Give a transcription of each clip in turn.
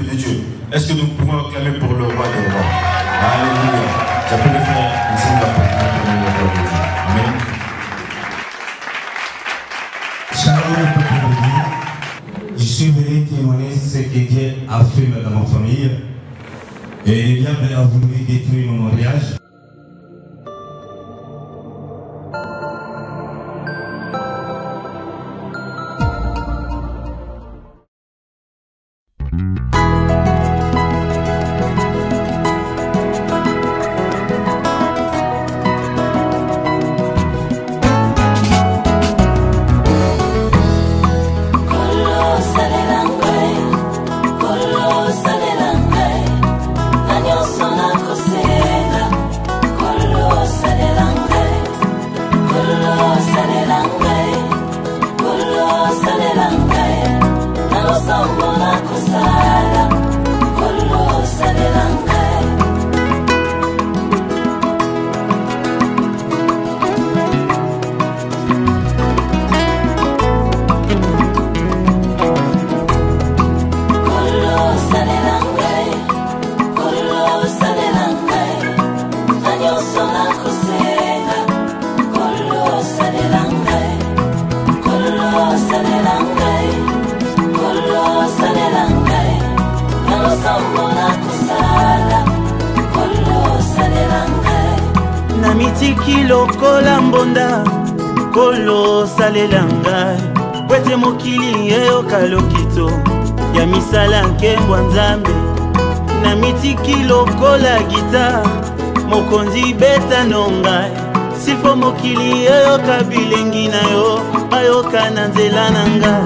peuple de Dieu. Est-ce que nous pouvons acclamer pour le roi des rois? Alléluia. J'appelle le frère Nzinga pour acclamer le roi de Dieu. Amen. Shalom peuple de Dieu. Je suis venu témoigner ce que Dieu a fait dans ma famille. Et le diable a voulu détruire mon mariage. Namitiki lokola mbonda kolo salela ngai wete mokili eyoka lokito ya misala nkembwa nzambe. Namitiki lokola gita mokonzi beta nongai sifo mokili eyoka bilengi na yo bayoka na nzela na ngai.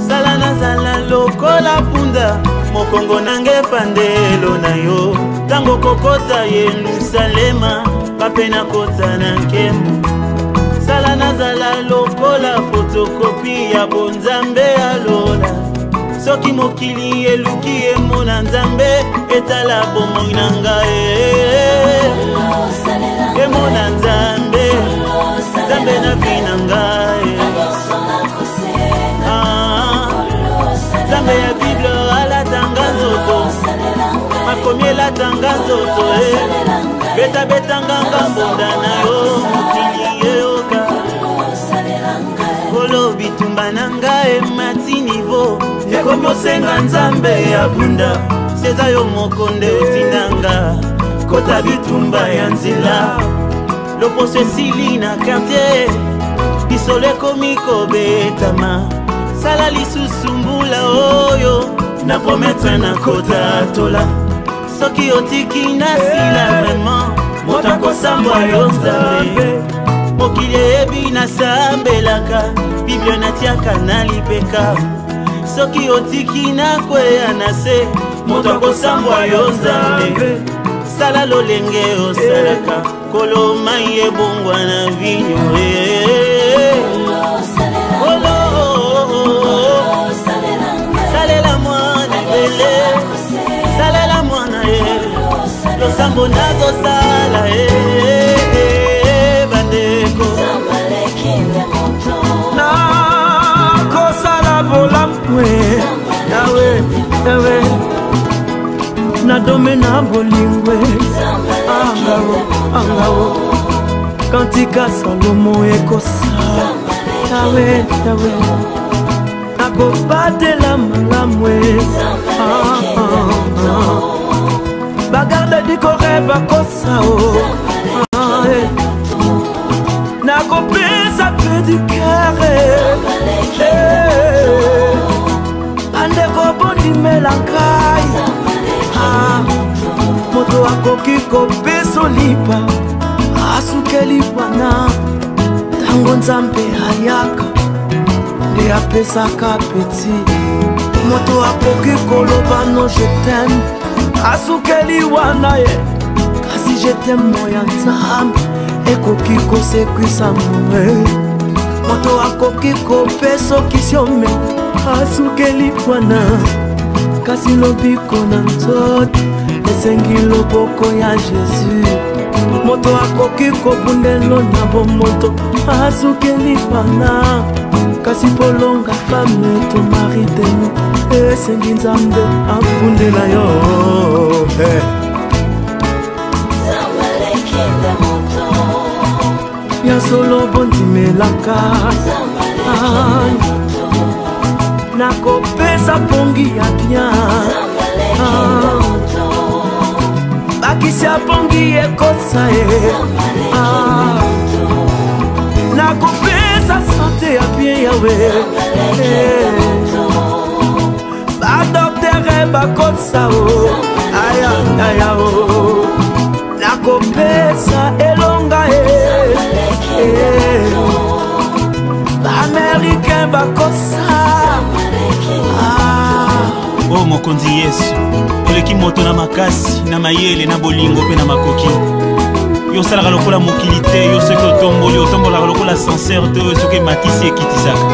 Sala nazala lokola punda mokongo nange pandelo na yo tango kokota Yerusalema bapena kota na nkembo. Sala nazala lokola fotokopi ya bonzambe alola soki mokili eluki emona nzambe etala bomoi na ngai emona nzambe nzambe na vi na ngai nzambe ya Bible alatanga nzoto makomi elatanga nzoto beta beta nganga mbonda na yo mokili eyoka kolo bitumba na ngai mati nivo ekomi osenga nzambe ya bunda seza yo moko nde otindanga kota bitumba ya nzela loposo esili na quartier bisolo ekomi kobetama. Sala lisusu mbula oyo na promettre na kota tola soki otiki na sila vraiment moto akosambwa yo nzambe mokili eyebi nasambelaka Biblia natiaka na lipeka soki otiki na kweya na se moto akosambwa yo nzambe. Sala lolenge osalaka kolo mai ebongwa na vinyo salela mwana bele salela mwana losambo nazosala bandeko nakosala bolamwe yawe yawe nadome na bolingwe angawo angawo kantika Salomo ekosala yawe yawe nakobatela malamwe bagarde dikoreba kosao nakopesa pedikere bandeko bondimela ngai moto akoki kopeso lipa asukeli wana tango nzambe ayaka nde apesaka peti moto akoki koloba no je t'aime asukeli wana ye kasi je t'aime moya nzambe ekoki kosekwisa moe moto akoki kopesa kisiome asukeli wana kasi lobiko na nzoto esengi loboko ya Jésus moto akoki kobundelo na bomoto asukeli wana kasi polonga femme to mari tenu esengi nzambe afundela yo ya solo bondimelaka nakopesa pongi ya bien bakisi ya pongi ekosa ye nakopesa sante ya bien yawe badoktere bakosa o ayaya o nakopesa elonga baaméricain bakosa o mokonzi yesu oleki moto na makasi na mayele na bolingo mpe na makoki yo osalaka lokola mokili te yo soki otomboli otombolaka lokola sincere te oyo soki ematisi ekitisaka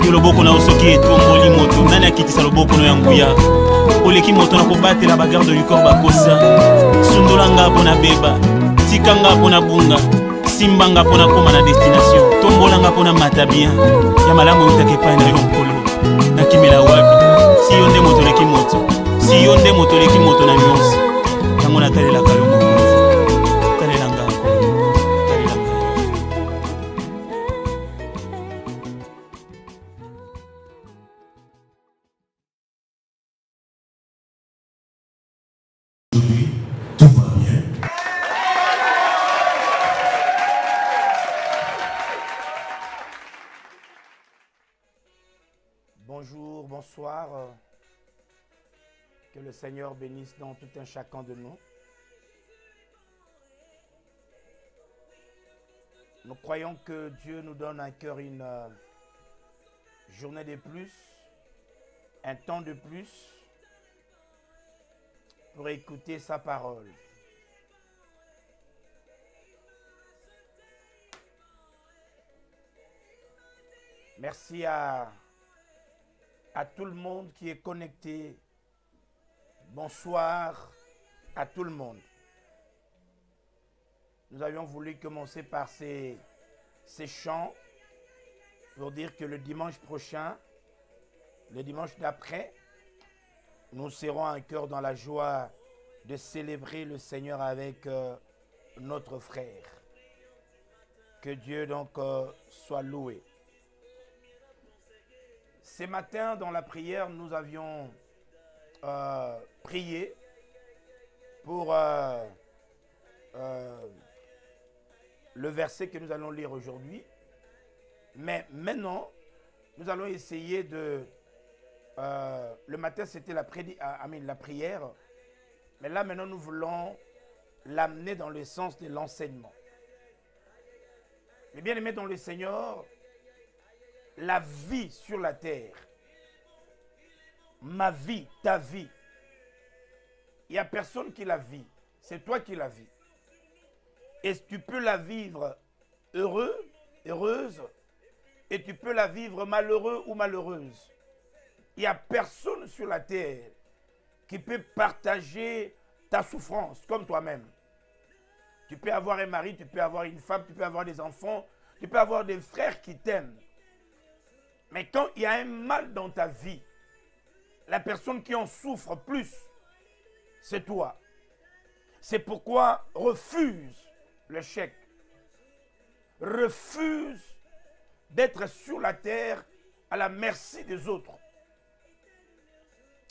yo loboko na yo soki etomboli moto nani akitisa loboko no ya nguya oleki moto na kobatela bagarde du corps bakosa sundola nga mpo na beba tika nga mpo na bunga simba nga mpo na koma na destination tombola nga mpo na mata bien ya malamu eutaka epai na yo nkolo nakimela wapi si yo nde moto oleki moto si yo nde moto oleki moto na nyonso yango natalelaka yo mokonzi talela nga talela nga. Aujourd'hui, tout va bien. Bonjour, bonsoir. Que le Seigneur bénisse dans tout un chacun de nous. Nous croyons que Dieu nous donne un cœur, une journée de plus, un temps de plus pour écouter sa parole. Merci à tout le monde qui est connecté. Bonsoir à tout le monde. Nous avions voulu commencer par ces chants pour dire que le dimanche prochain, le dimanche d'après, nous serons un cœur dans la joie de célébrer le Seigneur avec notre frère. Que Dieu donc soit loué. Ce matin, dans la prière, nous avions prié pour le verset que nous allons lire aujourd'hui. Mais maintenant, nous allons essayer de... le matin, c'était la prière. Mais là, maintenant, nous voulons l'amener dans le sens de l'enseignement. Les bien-aimés dans le Seigneur, la vie sur la terre, ma vie, ta vie, il n'y a personne qui la vit, c'est toi qui la vis. Et tu peux la vivre heureux, heureuse, et tu peux la vivre malheureux ou malheureuse. Il n'y a personne sur la terre qui peut partager ta souffrance comme toi-même. Tu peux avoir un mari, tu peux avoir une femme, tu peux avoir des enfants, tu peux avoir des frères qui t'aiment. Mais quand il y a un mal dans ta vie, la personne qui en souffre plus, c'est toi. C'est pourquoi refuse le chèque. Refuse d'être sur la terre à la merci des autres.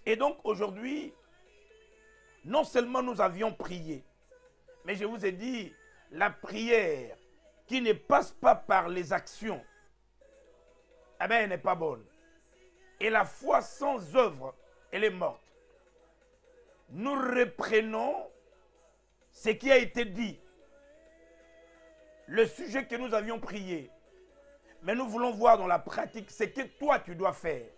Et donc aujourd'hui, non seulement nous avions prié, mais je vous ai dit, la prière qui ne passe pas par les actions, eh bien, elle n'est pas bonne. Et la foi sans œuvre, elle est morte. Nous reprenons ce qui a été dit, le sujet que nous avions prié. Mais nous voulons voir dans la pratique ce que toi tu dois faire.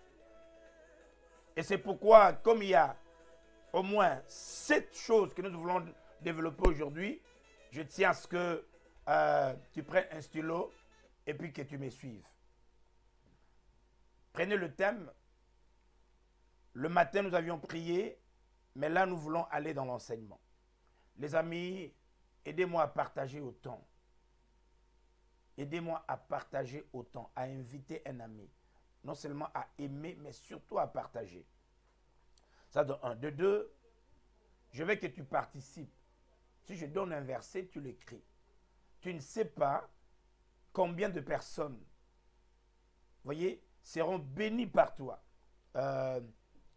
Et c'est pourquoi, comme il y a au moins 7 choses que nous voulons développer aujourd'hui, je tiens à ce que tu prennes un stylo et puis que tu me suives. Prenez le thème. Le matin, nous avions prié, mais là, nous voulons aller dans l'enseignement. Les amis, aidez-moi à partager autant. Aidez-moi à partager autant, à inviter un ami. Non seulement à aimer, mais surtout à partager. Ça de un. De deux, je veux que tu participes. Si je donne un verset, tu l'écris. Tu ne sais pas combien de personnes, voyez, seront bénies par toi.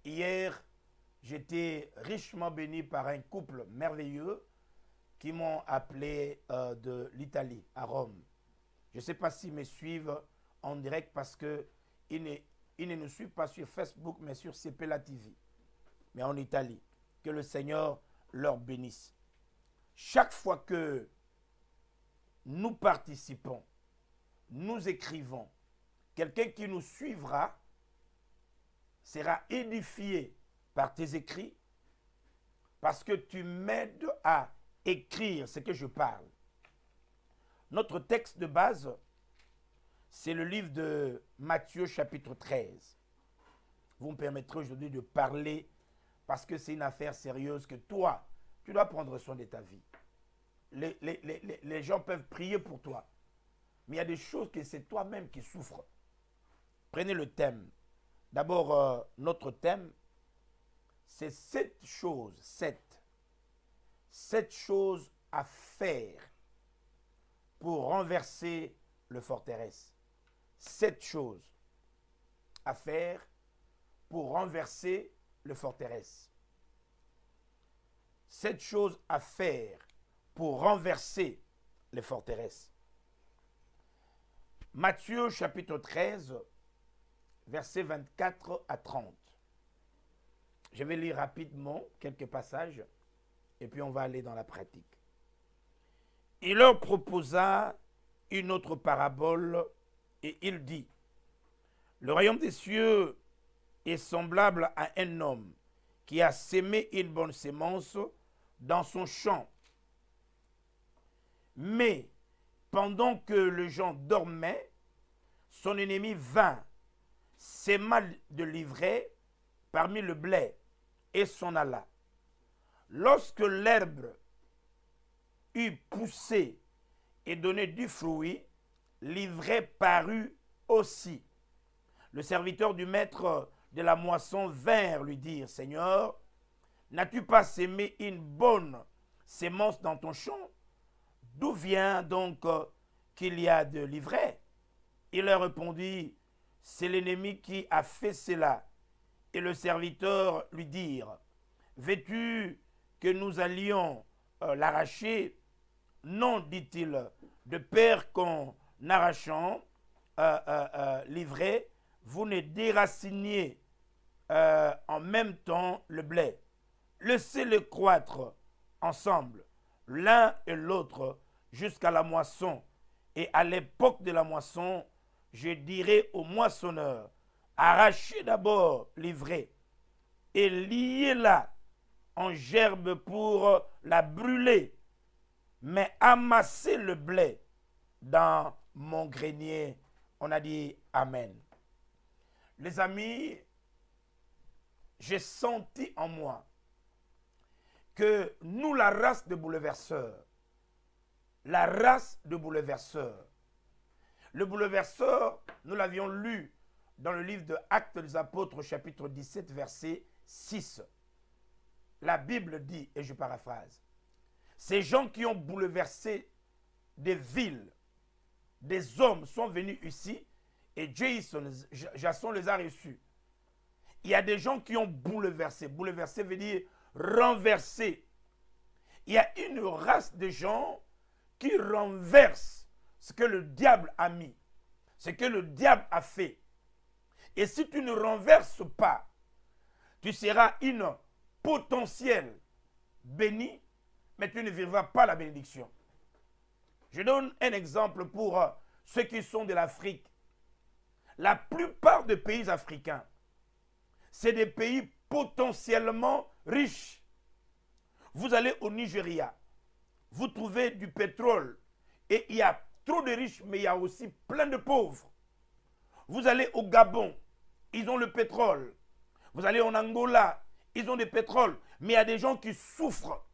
Hier, j'étais richement béni par un couple merveilleux qui m'ont appelé de l'Italie, à Rome. Je ne sais pas s'ils me suivent en direct parce qu'ils ne nous suivent pas sur Facebook, mais sur CPLA TV, mais en Italie. Que le Seigneur leur bénisse. Chaque fois que nous participons, nous écrivons, quelqu'un qui nous suivra sera édifié par tes écrits parce que tu m'aides à écrire ce que je parle. Notre texte de base, c'est le livre de Matthieu chapitre 13. Vous me permettrez aujourd'hui de parler parce que c'est une affaire sérieuse que toi, tu dois prendre soin de ta vie. Les gens peuvent prier pour toi, mais il y a des choses que c'est toi-même qui souffres. Prenez le thème. D'abord, notre thème, c'est 7 choses, 7 choses à faire pour renverser le forteresse. 7 choses à faire pour renverser le forteresse. 7 choses à faire pour renverser les forteresses. Matthieu chapitre 13, versets 24 à 30. Je vais lire rapidement quelques passages et puis on va aller dans la pratique. Il leur proposa une autre parabole et il dit: le royaume des cieux est semblable à un homme qui a sémé une bonne sémence dans son champ. Mais pendant que les gens dormaient, son ennemi vint, sema de l'ivraie parmi le blé et s'en alla. Lorsque l'herbe eut poussé et donné du fruit, l'ivraie parut aussi. Le serviteur du maître de la moisson vint lui dire: Seigneur, n'as-tu pas sémé une bonne sémence dans ton champ? D'où vient donc qu'il y a de l'ivraie? Il leur répondit: c'est l'ennemi qui a fait cela. Et le serviteur lui dit: veux-tu que nous allions l'arracher? Non, dit-il, de peur qu'en arrachant l'ivraie, vous ne déraciniez en même temps le blé. Laissez-les croître ensemble, l'un et l'autre, jusqu'à la moisson. Et à l'époque de la moisson, je dirai au moissonneur: arrachez d'abord l'ivraie et liez-la en gerbe pour la brûler, mais amassez le blé dans mon grenier. On a dit Amen. Les amis, j'ai senti en moi que nous, la race de bouleverseurs, le bouleverseur, nous l'avions lu dans le livre de Actes des Apôtres, chapitre 17, verset 6. La Bible dit, et je paraphrase, ces gens qui ont bouleversé des villes, des hommes sont venus ici et Jason les a reçus. Il y a des gens qui ont bouleversé. Bouleversé veut dire renversé. Il y a une race de gens qui renversent ce que le diable a mis, ce que le diable a fait. Et si tu ne renverses pas, tu seras une potentielle bénie, mais tu ne vivras pas la bénédiction. Je donne un exemple pour ceux qui sont de l'Afrique. La plupart des pays africains, c'est des pays potentiellement riches. Vous allez au Nigeria, vous trouvez du pétrole et il y a trop de riches, mais il y a aussi plein de pauvres. Vous allez au Gabon, ils ont le pétrole. Vous allez en Angola, ils ont du pétrole, mais il y a des gens qui souffrent.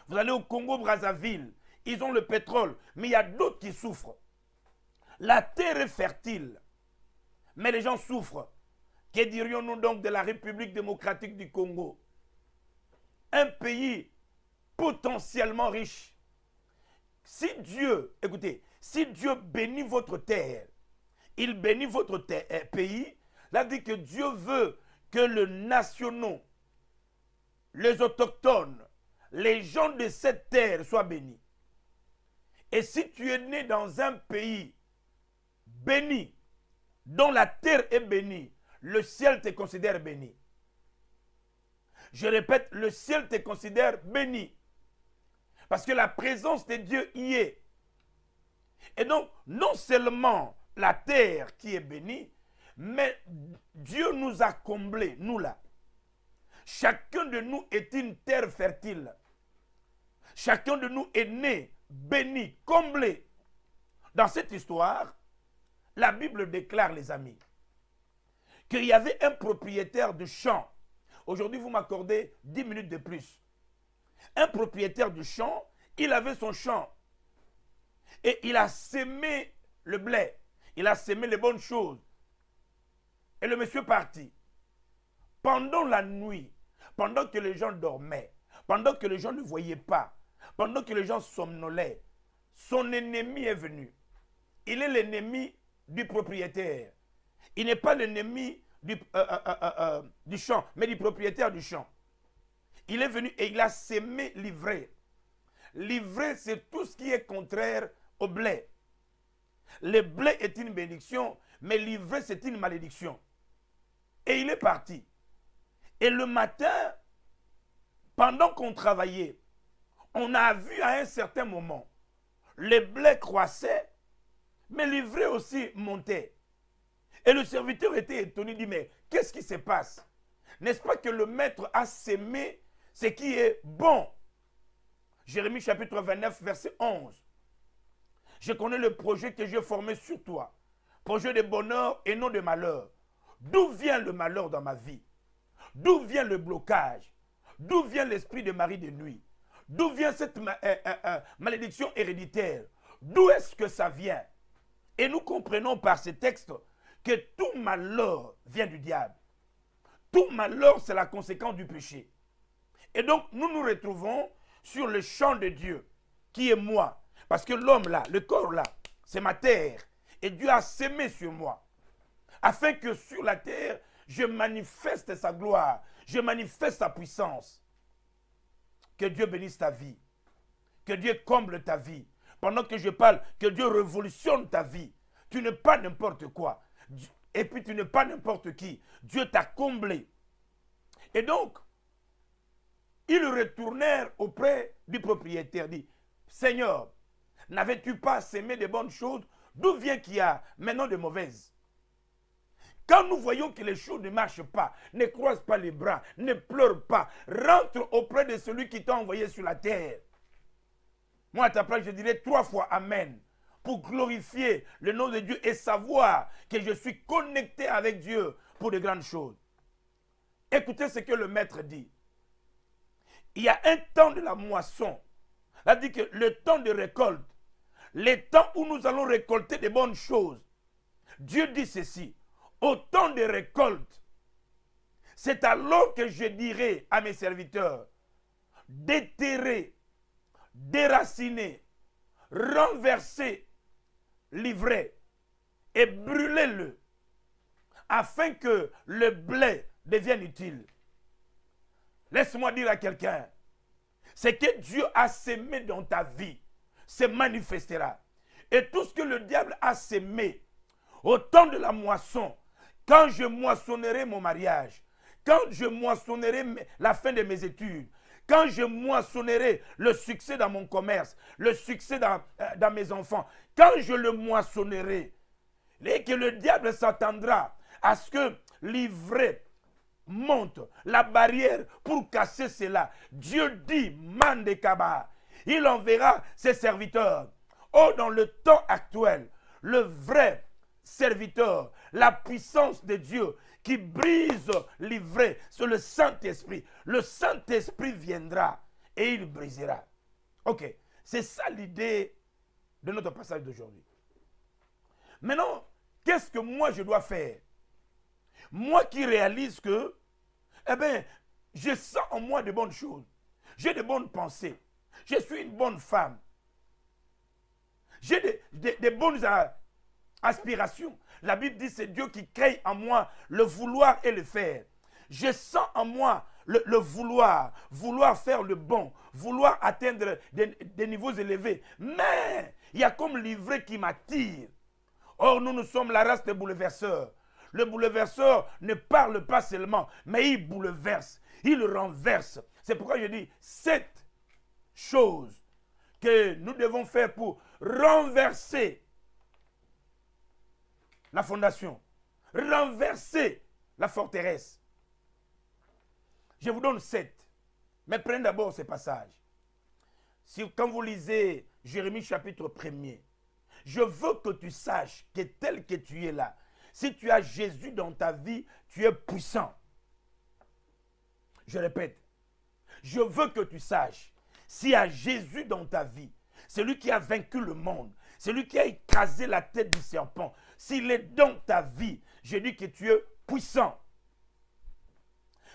Vous allez au Congo-Brazzaville, ils ont le pétrole, mais il y a d'autres qui souffrent. La terre est fertile, mais les gens souffrent. Que dirions-nous donc de la République démocratique du Congo? Un pays potentiellement riche. Si Dieu, écoutez, si Dieu bénit votre terre, il bénit votre pays, là dit que Dieu veut que les nationaux, les autochtones, les gens de cette terre soient bénis. Et si tu es né dans un pays béni, dont la terre est bénie, le ciel te considère béni. Je répète, le ciel te considère béni. Parce que la présence de Dieu y est. Et donc, non seulement la terre qui est bénie, mais Dieu nous a comblés, nous là. Chacun de nous est une terre fertile. Chacun de nous est né, béni, comblé. Dans cette histoire, la Bible déclare, les amis, qu'il y avait un propriétaire de champ. Aujourd'hui, vous m'accordez 10 minutes de plus. Un propriétaire de champ, il avait son champ. Et il a sémé le blé. Il a sémé les bonnes choses. Et le monsieur partit. Pendant la nuit, pendant que les gens dormaient, pendant que les gens ne voyaient pas, pendant que les gens somnolaient, son ennemi est venu. Il est l'ennemi du propriétaire. Il n'est pas l'ennemi du champ, mais du propriétaire du champ. Il est venu et il a sémé l'ivraie. L'ivraie, c'est tout ce qui est contraire au blé. Le blé est une bénédiction, mais l'ivraie, c'est une malédiction. Et il est parti. Et le matin, pendant qu'on travaillait, on a vu à un certain moment, le blé croissait, mais l'ivraie aussi montait. Et le serviteur était étonné, il dit, mais qu'est-ce qui se passe? N'est-ce pas que le maître a sémé ce qui est bon? Jérémie chapitre 29, verset 11. Je connais le projet que j'ai formé sur toi. Projet de bonheur et non de malheur. D'où vient le malheur dans ma vie? D'où vient le blocage? D'où vient l'esprit de mari de nuit? D'où vient cette malédiction héréditaire? D'où est-ce que ça vient? Et nous comprenons par ce texte que tout malheur vient du diable. Tout malheur, c'est la conséquence du péché. Et donc, nous nous retrouvons sur le champ de Dieu, qui est moi. Parce que l'homme là, le corps là, c'est ma terre. Et Dieu a sémé sur moi. Afin que sur la terre, je manifeste sa gloire. Je manifeste sa puissance. Que Dieu bénisse ta vie. Que Dieu comble ta vie. Pendant que je parle, que Dieu révolutionne ta vie. Tu n'es pas n'importe quoi. Et puis tu n'es pas n'importe qui. Dieu t'a comblé. Et donc, ils retournèrent auprès du propriétaire. Dit, Seigneur, n'avais-tu pas sémé de bonnes choses? D'où vient qu'il y a maintenant de mauvaises? Quand nous voyons que les choses ne marchent pas, ne croise pas les bras, ne pleure pas, rentre auprès de celui qui t'a envoyé sur la terre. Moi, à ta place, je dirais 3 fois Amen, pour glorifier le nom de Dieu et savoir que je suis connecté avec Dieu pour de grandes choses. Écoutez ce que le maître dit. Il y a un temps de la moisson. Il a dit que le temps de récolte, le temps où nous allons récolter de bonnes choses. Dieu dit ceci. Au temps de récolte, c'est alors que je dirai à mes serviteurs, déterrer, déraciner, renverser l'ivraie et brûlez-le, afin que le blé devienne utile. Laisse-moi dire à quelqu'un, ce que Dieu a sémé dans ta vie se manifestera. Et tout ce que le diable a sémé, au temps de la moisson, quand je moissonnerai mon mariage, quand je moissonnerai la fin de mes études, quand je moissonnerai le succès dans mon commerce, le succès dans mes enfants, quand je le moissonnerai, et que le diable s'attendra à ce que l'ivraie monte, la barrière pour casser cela. Dieu dit, Mandekaba, il enverra ses serviteurs. Oh, dans le temps actuel, le vrai serviteur, la puissance de Dieu qui brise l'ivraie, c'est le Saint-Esprit. Le Saint-Esprit viendra et il brisera. Ok, c'est ça l'idée de notre passage d'aujourd'hui. Maintenant, qu'est-ce que moi je dois faire? Moi qui réalise que, eh bien, je sens en moi de bonnes choses. J'ai de bonnes pensées. Je suis une bonne femme. J'ai des bonnes aspirations. La Bible dit que c'est Dieu qui crée en moi le vouloir et le faire. Je sens en moi le vouloir faire le bon, vouloir atteindre des niveaux élevés. Mais il y a comme l'ivraie qui m'attire. Or, nous sommes la race des bouleverseurs. Le bouleverseur ne parle pas seulement, mais il bouleverse, il renverse. C'est pourquoi je dis 7 choses que nous devons faire pour renverser la fondation, renverser la forteresse. Je vous donne 7. Mais prenez d'abord ces passages. Quand vous lisez Jérémie chapitre 1er, je veux que tu saches que tel que tu es là, si tu as Jésus dans ta vie, tu es puissant. Je répète, je veux que tu saches, s'il y a Jésus dans ta vie, celui qui a vaincu le monde, celui qui a écrasé la tête du serpent, s'il est dans ta vie, je dis que tu es puissant.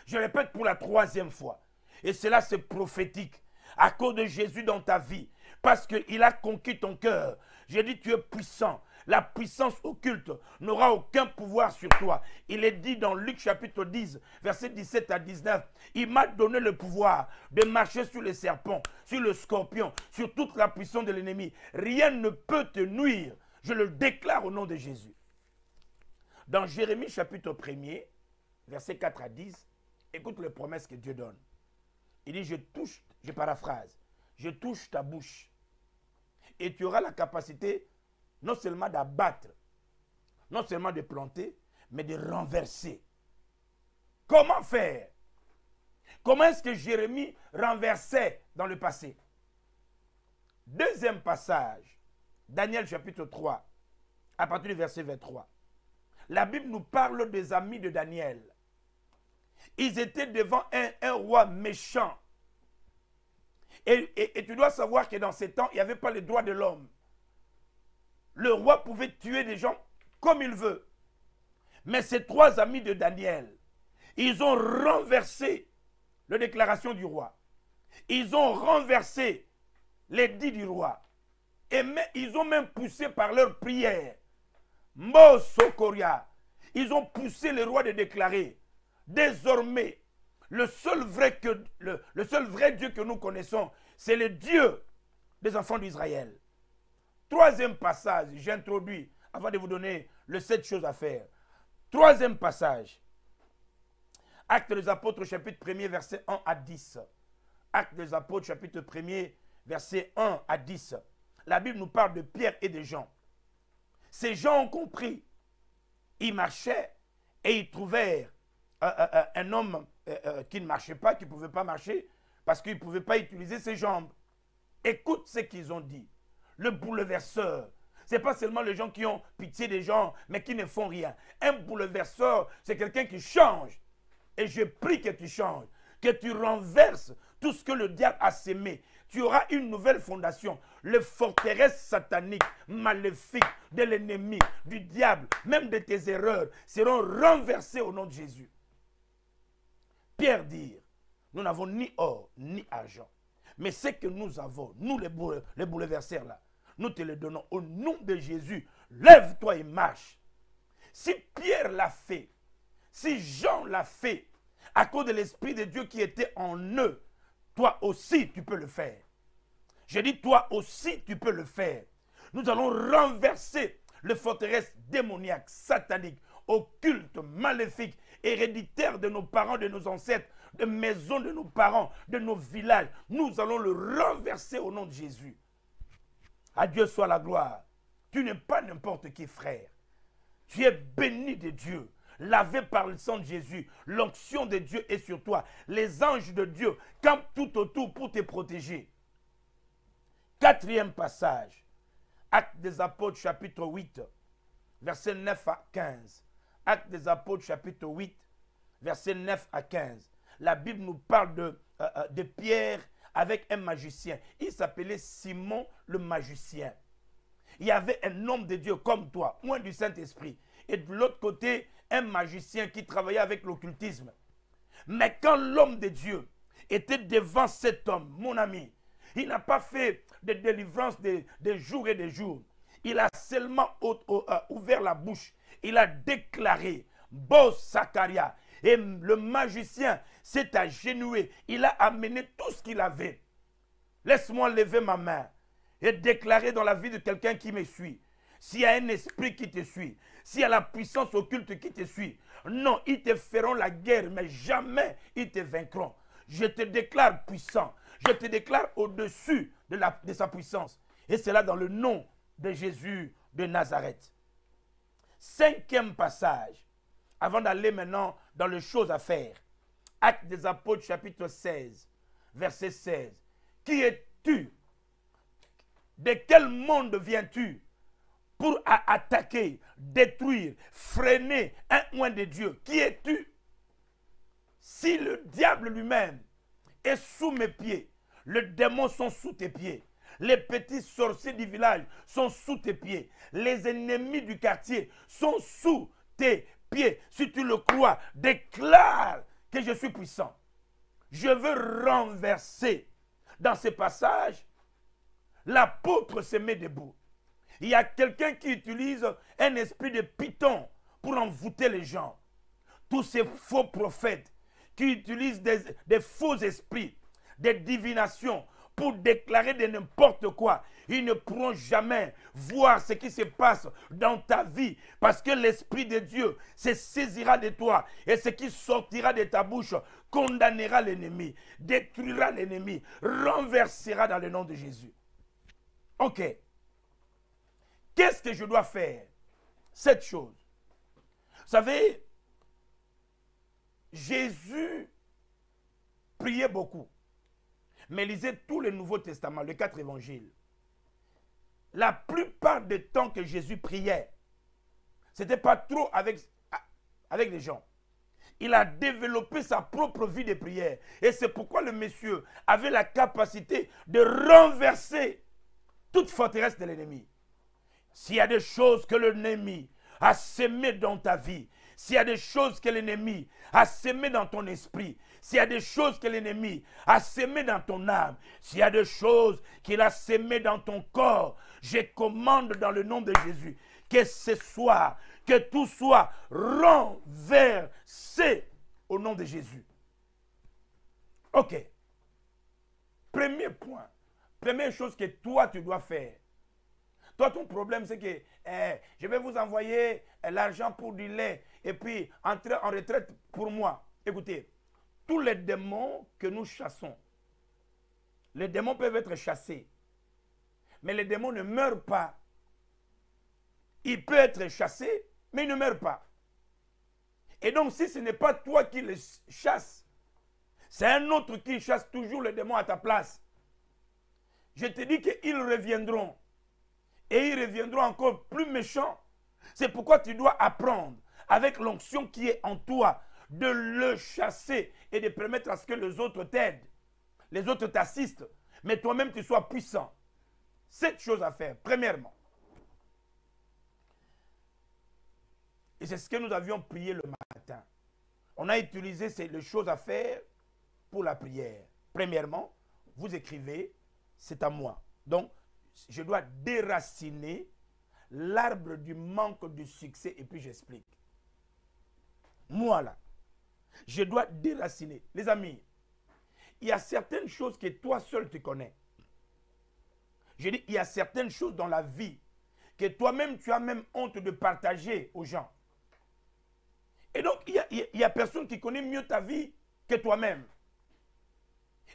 Je répète pour la 3e fois, et cela c'est prophétique, à cause de Jésus dans ta vie, parce qu'il a conquis ton cœur. Je dis tu es puissant. La puissance occulte n'aura aucun pouvoir sur toi. Il est dit dans Luc chapitre 10, versets 17 à 19. Il m'a donné le pouvoir de marcher sur les serpents, sur le scorpion, sur toute la puissance de l'ennemi. Rien ne peut te nuire. Je le déclare au nom de Jésus. Dans Jérémie chapitre 1er, versets 4 à 10, écoute les promesses que Dieu donne. Il dit, je paraphrase, je touche ta bouche et tu auras la capacité non seulement d'abattre, non seulement de planter, mais de renverser. Comment faire? Comment est-ce que Jérémie renversait dans le passé? Deuxième passage, Daniel chapitre 3, à partir du verset 23. La Bible nous parle des amis de Daniel. Ils étaient devant un roi méchant. Et tu dois savoir que dans ces temps, il n'y avait pas les droits de l'homme. Le roi pouvait tuer des gens comme il veut. Mais ces 3 amis de Daniel, ils ont renversé la déclaration du roi. Ils ont renversé l'édit du roi. Et ils ont même poussé par leur prière. Mosokoria. Ils ont poussé le roi de déclarer. Désormais, le seul vrai Dieu que nous connaissons, c'est le Dieu des enfants d'Israël. 3e passage, j'introduis, avant de vous donner les 7 choses à faire. 3e passage, Actes des Apôtres, chapitre 1er, verset 1 à 10. Actes des Apôtres, chapitre 1er, verset 1 à 10. La Bible nous parle de Pierre et de Jean. Ces gens ont compris. Ils marchaient et ils trouvèrent un homme qui ne marchait pas, qui ne pouvait pas marcher, parce qu'il ne pouvait pas utiliser ses jambes. Écoute ce qu'ils ont dit. Le bouleverseur, ce n'est pas seulement les gens qui ont pitié des gens, mais qui ne font rien. Un bouleverseur, c'est quelqu'un qui change. Et je prie que tu changes, que tu renverses tout ce que le diable a sémé. Tu auras une nouvelle fondation. Les forteresses sataniques, maléfiques de l'ennemi, du diable, même de tes erreurs, seront renversées au nom de Jésus. Pierre dit, nous n'avons ni or, ni argent. Mais ce que nous avons, nous les bouleverseurs là, nous te le donnons au nom de Jésus. Lève-toi et marche. Si Pierre l'a fait, si Jean l'a fait, à cause de l'Esprit de Dieu qui était en eux, toi aussi tu peux le faire. Je dis toi aussi tu peux le faire. Nous allons renverser les forteresses démoniaques, sataniques, occultes, maléfiques, héréditaires de nos parents, de nos ancêtres, de maisons de nos parents, de nos villages. Nous allons le renverser au nom de Jésus. À Dieu soit la gloire. Tu n'es pas n'importe qui, frère. Tu es béni de Dieu, lavé par le sang de Jésus. L'onction de Dieu est sur toi. Les anges de Dieu campent tout autour pour te protéger. 4e passage, Actes des Apôtres, chapitre 8, versets 9 à 15. Actes des Apôtres, chapitre 8, versets 9 à 15. La Bible nous parle de Pierre avec un magicien. Il s'appelait Simon le magicien. il y avait un homme de Dieu comme toi, moins du Saint-Esprit. Et de l'autre côté, un magicien qui travaillait avec l'occultisme. Mais quand l'homme de Dieu était devant cet homme, mon ami, il n'a pas fait de délivrance des jours et des jours. Il a seulement ouvert la bouche. Il a déclaré, Bo Sakaria. Et le magicien s'est agenouillé. Il a amené tout ce qu'il avait. Laisse-moi lever ma main et déclarer dans la vie de quelqu'un qui me suit. S'il y a un esprit qui te suit, s'il y a la puissance occulte qui te suit, non, ils te feront la guerre, mais jamais ils te vaincront. Je te déclare puissant. Je te déclare au-dessus de sa puissance. Et c'est là dans le nom de Jésus de Nazareth. 5e passage, avant d'aller maintenant dans les choses à faire. Actes des Apôtres, chapitre 16, verset 16. Qui es-tu? De quel monde viens-tu pour attaquer, détruire, freiner un oint de Dieu? Qui es-tu? Si le diable lui-même est sous mes pieds, les démons sont sous tes pieds, les petits sorciers du village sont sous tes pieds, les ennemis du quartier sont sous tes pieds. Si tu le crois, déclare que je suis puissant. Je veux renverser. Dans ce passage, l'apôtre se met debout. Il y a quelqu'un qui utilise un esprit de python pour envoûter les gens. Tous ces faux prophètes qui utilisent des faux esprits, des divinations pour déclarer de n'importe quoi. Ils ne pourront jamais voir ce qui se passe dans ta vie parce que l'Esprit de Dieu se saisira de toi et ce qui sortira de ta bouche condamnera l'ennemi, détruira l'ennemi, renversera dans le nom de Jésus. Ok. Qu'est-ce que je dois faire? Cette chose. Vous savez, Jésus priait beaucoup, mais lisait tout le Nouveau Testament, les 4 évangiles. La plupart du temps que Jésus priait, ce n'était pas trop avec les gens. Il a développé sa propre vie de prière. Et c'est pourquoi le monsieur avait la capacité de renverser toute forteresse de l'ennemi. S'il y a des choses que l'ennemi a semées dans ta vie, s'il y a des choses que l'ennemi a semées dans ton esprit, s'il y a des choses que l'ennemi a semées dans ton âme, s'il y a des choses qu'il a semées dans ton corps, je commande dans le nom de Jésus que ce soir, que tout soit renversé au nom de Jésus. Ok. Premier point. Première chose que toi, tu dois faire. Toi, ton problème, c'est que je vais vous envoyer l'argent pour du lait et puis entrer en retraite pour moi. Écoutez, tous les démons que nous chassons, les démons peuvent être chassés, mais les démons ne meurent pas. Ils peuvent être chassés, mais ils ne meurent pas. Et donc, si ce n'est pas toi qui les chasses, c'est un autre qui chasse toujours les démons à ta place. Je te dis qu'ils reviendront. Et ils reviendront encore plus méchants. C'est pourquoi tu dois apprendre, avec l'onction qui est en toi, de le chasser et de permettre à ce que les autres t'aident. Les autres t'assistent. Mais toi-même, tu sois puissant. 7 choses à faire, premièrement. Et c'est ce que nous avions prié le matin. On a utilisé les choses à faire pour la prière. Premièrement, vous écrivez, c'est à moi. Donc, je dois déraciner l'arbre du manque du succès et puis j'explique. Moi là, je dois déraciner. Les amis, il y a certaines choses que toi seul tu connais. Je dis, il y a certaines choses dans la vie que toi-même tu as même honte de partager aux gens. Et donc, il y a personne qui connaît mieux ta vie que toi-même.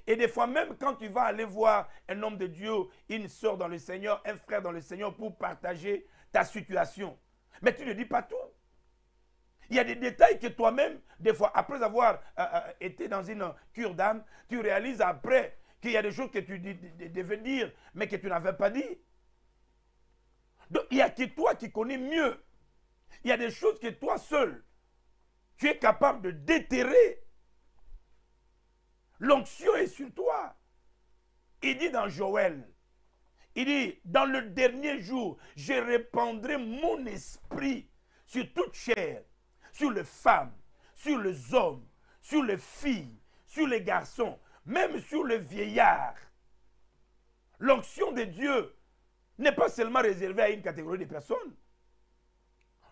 Et des fois, même quand tu vas aller voir un homme de Dieu, une sœur dans le Seigneur, un frère dans le Seigneur pour partager ta situation. Mais tu ne dis pas tout. Il y a des détails que toi-même, des fois, après avoir été dans une cure d'âme, tu réalises après qu'il y a des choses que tu devais dire, mais que tu n'avais pas dit. Donc, il n'y a que toi qui connais mieux. Il y a des choses que toi seul, tu es capable de déterrer. L'onction est sur toi. Il dit dans Joël, Il dit, dans le dernier jour, je répandrai mon esprit sur toute chair, sur les femmes, sur les hommes, sur les filles, sur les garçons, même sur les vieillards. L'onction de Dieu n'est pas seulement réservée à une catégorie de personnes.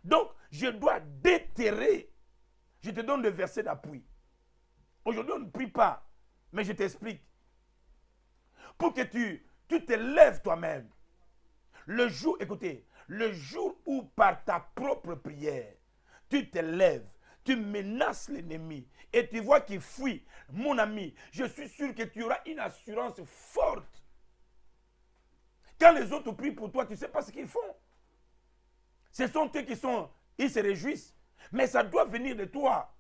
Donc, je dois déterrer. Je te donne le verset d'appui. Aujourd'hui, on ne prie pas, mais je t'explique. Pour que tu te lèves toi-même. Le jour, écoutez, le jour où par ta propre prière, tu te lèves, tu menaces l'ennemi et tu vois qu'il fuit, mon ami, je suis sûr que tu auras une assurance forte. Quand les autres prient pour toi, tu ne sais pas ce qu'ils font. Ce sont eux qui sont, ils se réjouissent. Mais ça doit venir de toi.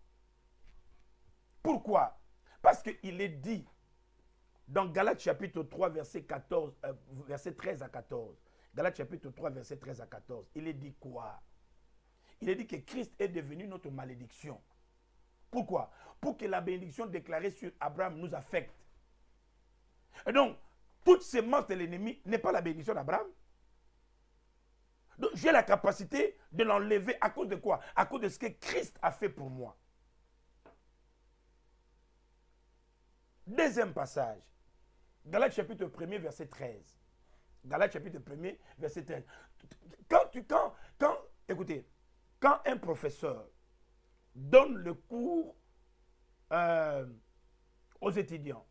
Pourquoi? Parce qu'il est dit dans Galates chapitre 3, verset 13 à 14. Galates chapitre 3, verset 13 à 14. Il est dit quoi? Il est dit que Christ est devenu notre malédiction. Pourquoi? Pour que la bénédiction déclarée sur Abraham nous affecte. Et donc, toute sémence de l'ennemi n'est pas la bénédiction d'Abraham. Donc, j'ai la capacité de l'enlever à cause de quoi? À cause de ce que Christ a fait pour moi. Deuxième passage. Galates chapitre 1er, verset 13. Galates chapitre 1er, verset 13. Écoutez, quand un professeur donne le cours aux étudiants,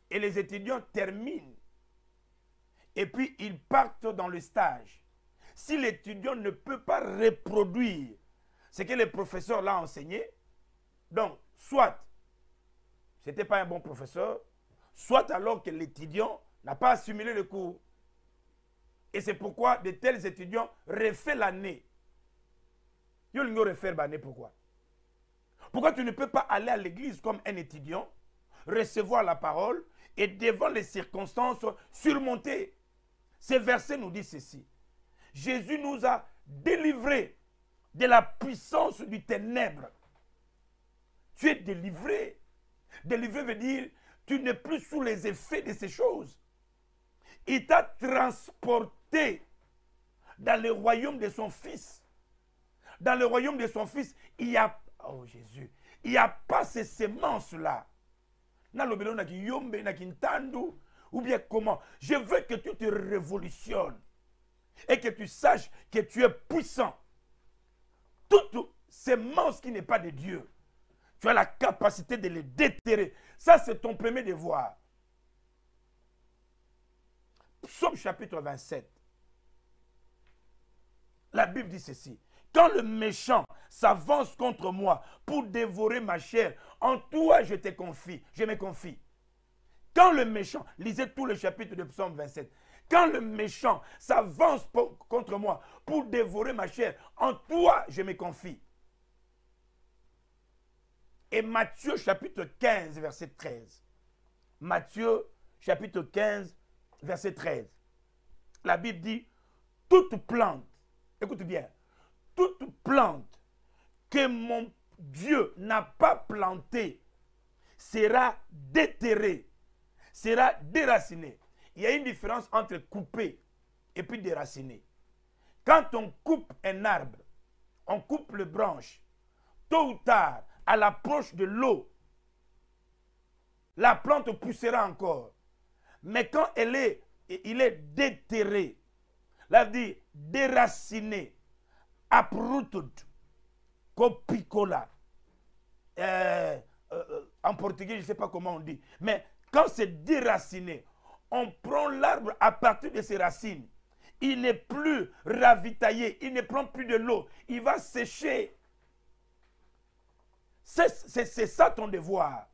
et les étudiants terminent, et puis ils partent dans le stage, si l'étudiant ne peut pas reproduire ce que le professeur l'a enseigné, donc, soit ce n'était pas un bon professeur, soit alors que l'étudiant n'a pas assimilé le cours. Et c'est pourquoi de tels étudiants refait l'année. Ils vont refaire l'année, pourquoi? Pourquoi tu ne peux pas aller à l'église comme un étudiant, recevoir la parole et devant les circonstances surmonter? Ce verset nous dit ceci. Jésus nous a délivrés de la puissance du ténèbre. Tu es délivré. Délivré veut dire tu n'es plus sous les effets de ces choses. Il t'a transporté dans le royaume de son Fils. Dans le royaume de son Fils, il y a, oh Jésus, il n'y a pas ces semences-là. Ou bien comment? Je veux que tu te révolutionnes et que tu saches que tu es puissant. Toute sémence qui n'est pas de Dieu, tu as la capacité de les déterrer. Ça, c'est ton premier devoir. Psaume chapitre 27. La Bible dit ceci. Quand le méchant s'avance contre moi pour dévorer ma chair, en toi je te confie, je me confie. Quand le méchant, lisez tout le chapitre de Psaume 27. Quand le méchant s'avance contre moi pour dévorer ma chair, en toi je me confie. Et Matthieu chapitre 15, verset 13. Matthieu chapitre 15, verset 13. La Bible dit, toute plante, écoute bien, toute plante que mon Dieu n'a pas plantée sera déterrée, sera déracinée. Il y a une différence entre couper et puis déraciner. Quand on coupe un arbre, on coupe les branches, tôt ou tard, à l'approche de l'eau, la plante poussera encore. Mais quand il est déterré, là dit déraciné, uprooted, copicola. En portugais, je ne sais pas comment on dit. Mais quand c'est déraciné, on prend l'arbre à partir de ses racines. Il n'est plus ravitaillé, il ne prend plus de l'eau, il va sécher. C'est ça ton devoir.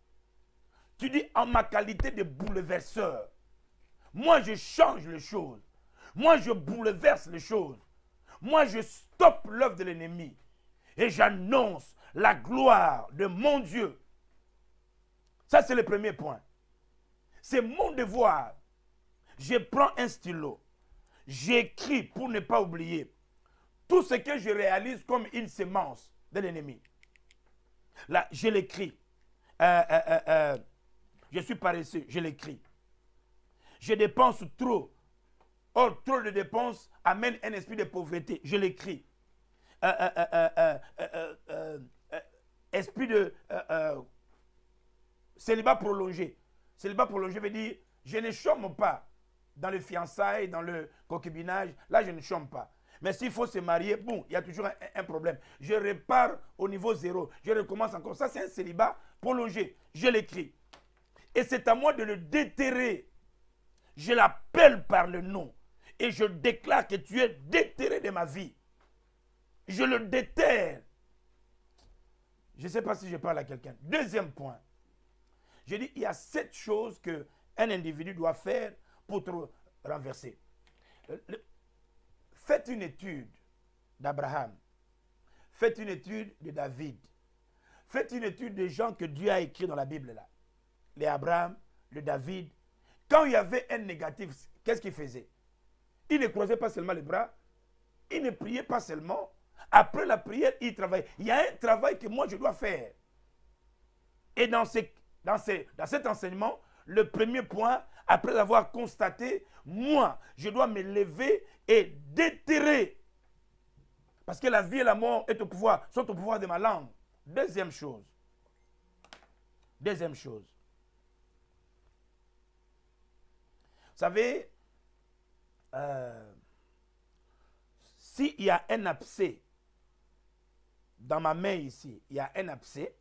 Tu dis en ma qualité de bouleverseur. Moi je change les choses. Moi je bouleverse les choses. Moi je stoppe l'œuvre de l'ennemi. Et j'annonce la gloire de mon Dieu. Ça c'est le premier point. C'est mon devoir. Je prends un stylo. J'écris pour ne pas oublier tout ce que je réalise comme une sémence de l'ennemi. Là, je l'écris. Je suis paresseux, je l'écris. Je dépense trop, Or, trop de dépenses amène un esprit de pauvreté. Je l'écris. Esprit de célibat prolongé. Célibat prolongé veut dire, je ne chôme pas dans le fiançailles, dans le concubinage. Là, je ne chôme pas. Mais s'il faut se marier, bon, il y a toujours un problème. Je repars au niveau 0. Je recommence encore. Ça, c'est un célibat prolongé. Je l'écris. Et c'est à moi de le déterrer. Je l'appelle par le nom. Et je déclare que tu es déterré de ma vie. Je le déterre. Je ne sais pas si je parle à quelqu'un. Deuxième point. Je dis, il y a 7 choses qu'un individu doit faire pour te renverser. Faites une étude d'Abraham. Faites une étude de David. Faites une étude des gens que Dieu a écrits dans la Bible là. Les Abraham, le David. Quand il y avait un négatif, qu'est-ce qu'il faisait? Il ne croisait pas seulement les bras. Il ne priait pas seulement. Après la prière, il travaillait. Il y a un travail que moi je dois faire. Et dans cet enseignement, le premier point, après avoir constaté, moi, je dois me lever et déterrer. Parce que la vie et la mort sont au pouvoir de ma langue. Deuxième chose. Deuxième chose. Vous savez, s'il y a un abcès, dans ma main ici, il y a un abcès,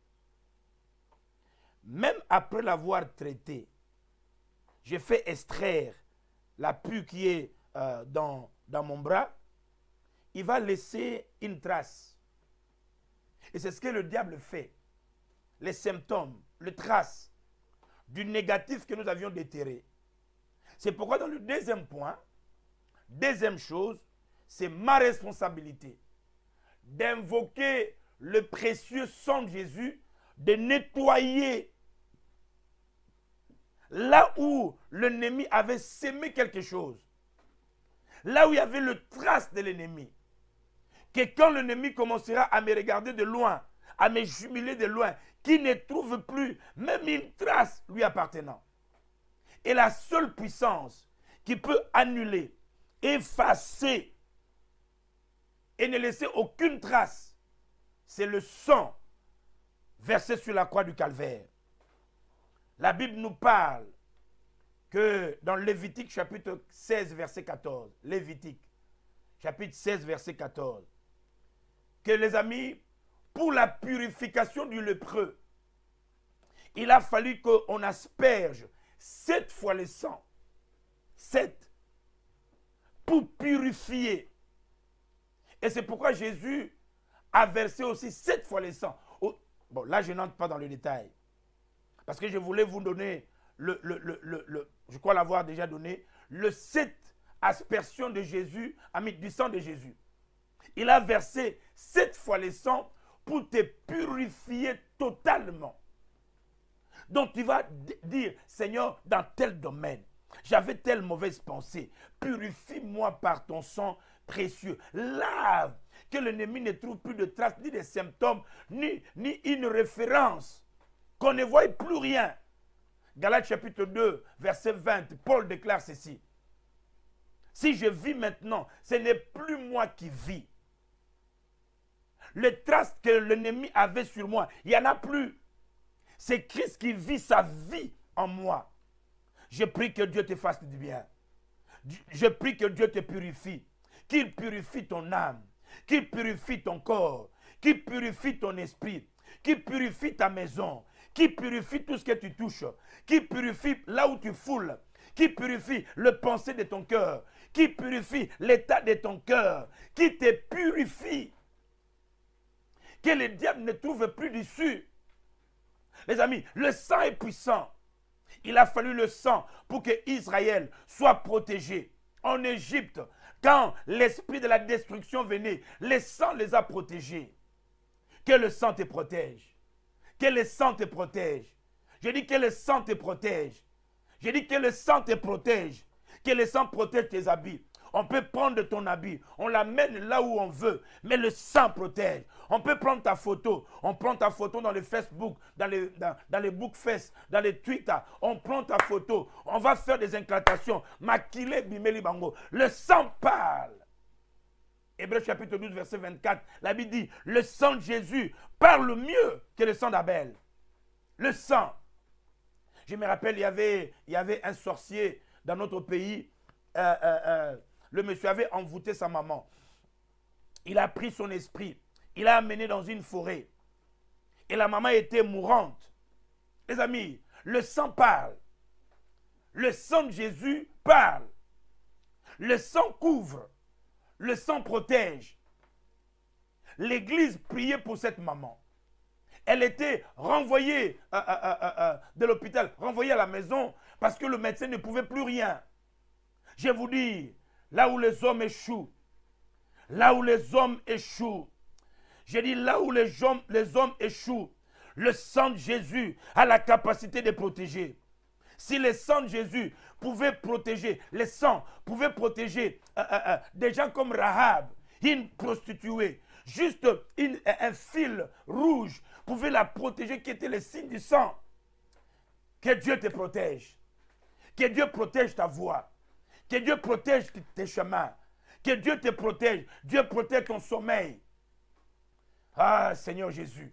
même après l'avoir traité, je fais extraire la pus qui est dans mon bras, il va laisser une trace. Et c'est ce que le diable fait. Les symptômes, les traces du négatif que nous avions déterré. C'est pourquoi dans le deuxième point, deuxième chose, c'est ma responsabilité d'invoquer le précieux sang de Jésus, de nettoyer là où l'ennemi avait sémé quelque chose, là où il y avait le trace de l'ennemi, que quand l'ennemi commencera à me regarder de loin, à me jubiler de loin, qu'il ne trouve plus même une trace lui appartenant. Et la seule puissance qui peut annuler, effacer et ne laisser aucune trace, c'est le sang versé sur la croix du Calvaire. La Bible nous parle que dans Lévitique chapitre 16 verset 14, Lévitique chapitre 16 verset 14, que les amis, pour la purification du lépreux, il a fallu qu'on asperge 7 fois le sang, 7, pour purifier. Et c'est pourquoi Jésus a versé aussi 7 fois le sang. Bon, là, je n'entre pas dans le détail. Parce que je voulais vous donner, je crois l'avoir déjà donné, le 7 aspersions de Jésus, du sang de Jésus. Il a versé 7 fois le sang pour te purifier totalement. Donc tu vas dire, Seigneur, dans tel domaine, j'avais telle mauvaise pensée, purifie-moi par ton sang précieux. Lave, que l'ennemi ne trouve plus de traces, ni de symptômes, ni une référence, qu'on ne voie plus rien. Galates chapitre 2, verset 20, Paul déclare ceci. Si je vis maintenant, ce n'est plus moi qui vis. Les traces que l'ennemi avait sur moi, il n'y en a plus. C'est Christ qui vit sa vie en moi. Je prie que Dieu te fasse du bien. Je prie que Dieu te purifie. Qu'il purifie ton âme. Qu'il purifie ton corps. Qu'il purifie ton esprit. Qu'il purifie ta maison. Qu'il purifie tout ce que tu touches. Qu'il purifie là où tu foules. Qu'il purifie le pensée de ton cœur. Qu'il purifie l'état de ton cœur. Qu'il te purifie. Que le diable ne trouve plus d'issue. Les amis, le sang est puissant. Il a fallu le sang pour que Israël soit protégé. En Égypte, quand l'esprit de la destruction venait, le sang les a protégés. Que le sang te protège. Que le sang te protège. Je dis que le sang te protège. Je dis que le sang te protège. Que le sang protège tes habits. On peut prendre ton habit, on l'amène là où on veut, mais le sang protège. On peut prendre ta photo, on prend ta photo dans les Facebook, dans les Bookfest, dans les Twitter, on prend ta photo, on va faire des incantations. Makile bimeli bango. Le sang parle. Hébreux chapitre 12, verset 24, la Bible dit, le sang de Jésus parle mieux que le sang d'Abel. Le sang. Je me rappelle, il y avait un sorcier dans notre pays. Le monsieur avait envoûté sa maman. Il a pris son esprit. Il l'a amené dans une forêt. Et la maman était mourante. Les amis, le sang parle. Le sang de Jésus parle. Le sang couvre. Le sang protège. L'église priait pour cette maman. Elle était renvoyée de l'hôpital, renvoyée à la maison parce que le médecin ne pouvait plus rien. Je vous dis, là où les hommes échouent, là où les hommes échouent, je dis là où les hommes échouent, le sang de Jésus a la capacité de protéger. Si le sang de Jésus pouvait protéger, le sang pouvait protéger des gens comme Rahab, une prostituée, juste un fil rouge pouvait la protéger qui était le signe du sang. Que Dieu te protège. Que Dieu protège ta voix. Que Dieu protège tes chemins. Que Dieu te protège. Dieu protège ton sommeil. Ah, Seigneur Jésus.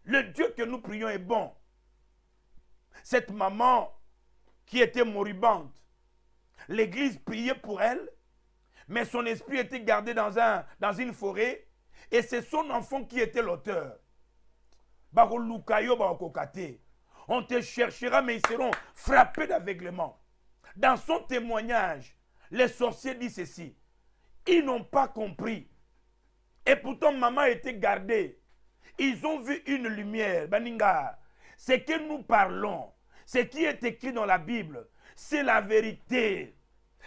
Le Dieu que nous prions est bon. Cette maman qui était moribonde, l'église priait pour elle, mais son esprit était gardé dans une forêt, et c'est son enfant qui était l'auteur. On te cherchera, mais ils seront frappés d'aveuglement. Dans son témoignage, les sorciers disent ceci. Ils n'ont pas compris. Et pourtant, maman était gardée. Ils ont vu une lumière. Baninga, ce que nous parlons, ce qui est écrit dans la Bible, c'est la vérité.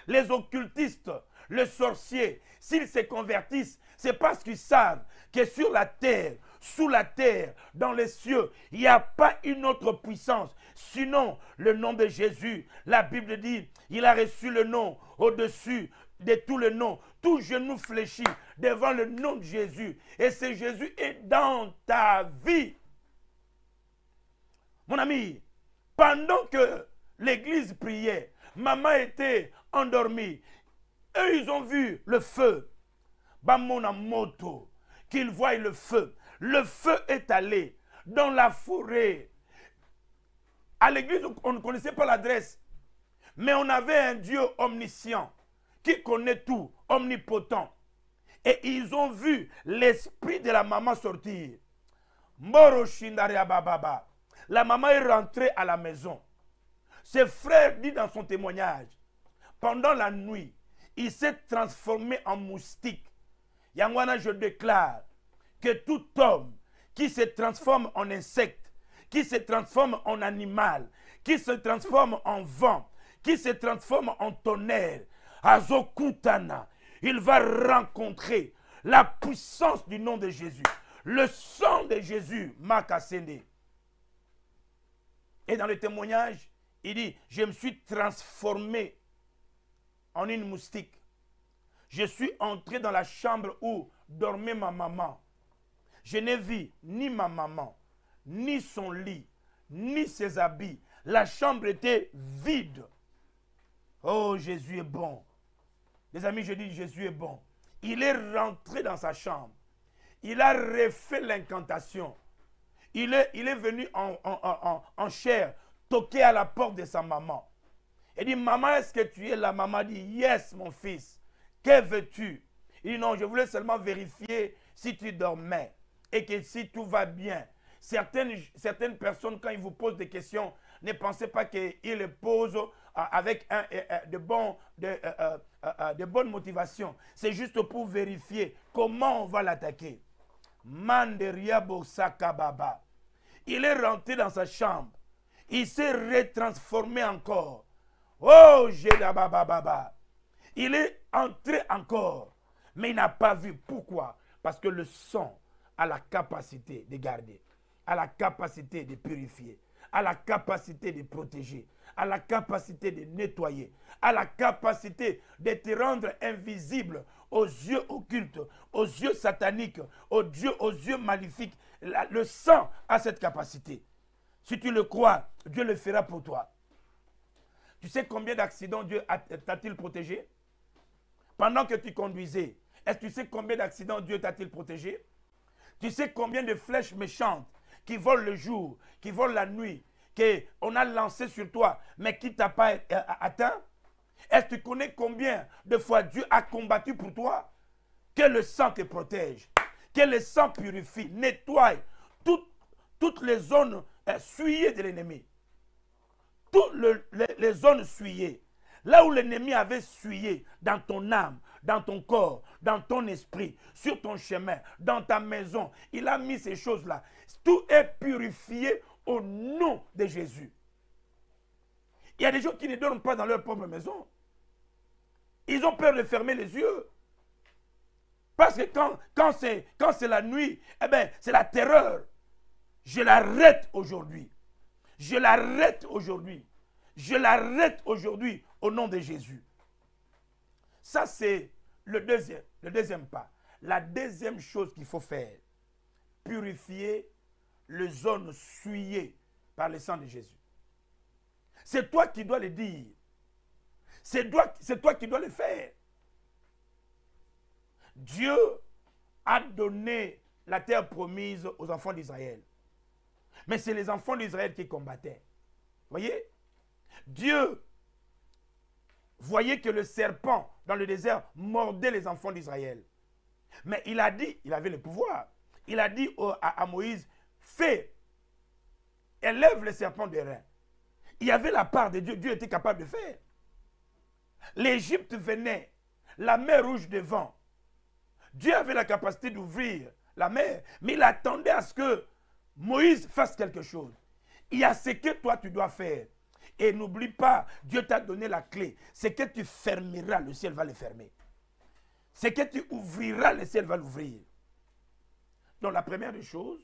Les occultistes, les sorciers, s'ils se convertissent, c'est parce qu'ils savent que sur la terre, sous la terre, dans les cieux, il n'y a pas une autre puissance. Sinon, le nom de Jésus, la Bible dit, il a reçu le nom au-dessus de tous les noms. Tout genou fléchit devant le nom de Jésus. Et ce Jésus est dans ta vie. Mon ami, pendant que l'église priait, maman était endormie. Eux, ils ont vu le feu. Bamona moto, qu'ils voient le feu. Le feu est allé dans la forêt. À l'église, on ne connaissait pas l'adresse. Mais on avait un Dieu omniscient qui connaît tout, omnipotent. Et ils ont vu l'esprit de la maman sortir. Moro Shindaria Bababa. La maman est rentrée à la maison. Ses frères disent dans son témoignage, pendant la nuit, il s'est transformé en moustique. Yangwana, je déclare que tout homme qui se transforme en insecte, qui se transforme en animal, qui se transforme en vent, qui se transforme en tonnerre, Azokutana, il va rencontrer la puissance du nom de Jésus. Le sang de Jésus, Makasende. Et dans le témoignage, il dit, je me suis transformé en une moustique. Je suis entré dans la chambre où dormait ma maman. Je n'ai vu ni ma maman, ni son lit, ni ses habits. La chambre était vide. Oh, Jésus est bon. Les amis, je dis, Jésus est bon. Il est rentré dans sa chambre. Il a refait l'incantation. Il est venu en chair, toquer à la porte de sa maman. Il dit, maman, est-ce que tu es là? Maman dit, yes, mon fils. Que veux-tu? Il dit, non, je voulais seulement vérifier si tu dormais et que si tout va bien. Certaines personnes, quand ils vous posent des questions, ne pensez pas qu'ils les posent avec de bonnes motivations. C'est juste pour vérifier comment on va l'attaquer. Manderia Bosaka Baba. Il est rentré dans sa chambre. Il s'est retransformé encore. Oh, Jedaba Baba. Il est entré encore. Mais il n'a pas vu. Pourquoi? Parce que le sang a la capacité de garder, a la capacité de purifier, a la capacité de protéger, a la capacité de nettoyer, a la capacité de te rendre invisible aux yeux occultes, aux yeux sataniques, aux yeux maléfiques. Le sang a cette capacité. Si tu le crois, Dieu le fera pour toi. Tu sais combien d'accidents Dieu t'a-t-il protégé? Pendant que tu conduisais, est-ce que tu sais combien d'accidents Dieu t'a-t-il protégé? Tu sais combien de flèches méchantes qui volent le jour, qui volent la nuit, qu'on a lancé sur toi, mais qui ne t'a pas atteint? Est-ce que tu connais combien de fois Dieu a combattu pour toi? Que le sang te protège, que le sang purifie, nettoie toutes les zones souillées de l'ennemi. Toutes les zones souillées. Là où l'ennemi avait souillé dans ton âme, dans ton corps, dans ton esprit, sur ton chemin, dans ta maison, il a mis ces choses-là. Tout est purifié au nom de Jésus. Il y a des gens qui ne dorment pas dans leur propre maison. Ils ont peur de fermer les yeux. Parce que quand c'est la nuit, eh bien, c'est la terreur. Je l'arrête aujourd'hui. Je l'arrête aujourd'hui. Je l'arrête aujourd'hui au nom de Jésus. Ça, c'est le deuxième pas. La deuxième chose qu'il faut faire, purifier les zones souillées par le sang de Jésus. C'est toi qui dois le dire. C'est toi qui dois le faire. Dieu a donné la terre promise aux enfants d'Israël. Mais c'est les enfants d'Israël qui combattaient. Voyez? Dieu voyait que le serpent dans le désert mordait les enfants d'Israël. Mais il a dit, il avait le pouvoir, il a dit à Moïse, fais, élève le serpent des reins. Il y avait la part de Dieu, Dieu était capable de faire. L'Égypte venait, la mer rouge devant. Dieu avait la capacité d'ouvrir la mer, mais il attendait à ce que Moïse fasse quelque chose. Il y a ce que toi tu dois faire. Et n'oublie pas, Dieu t'a donné la clé. Ce que tu fermeras, le ciel va le fermer. Ce que tu ouvriras, le ciel va l'ouvrir. Donc la première des choses,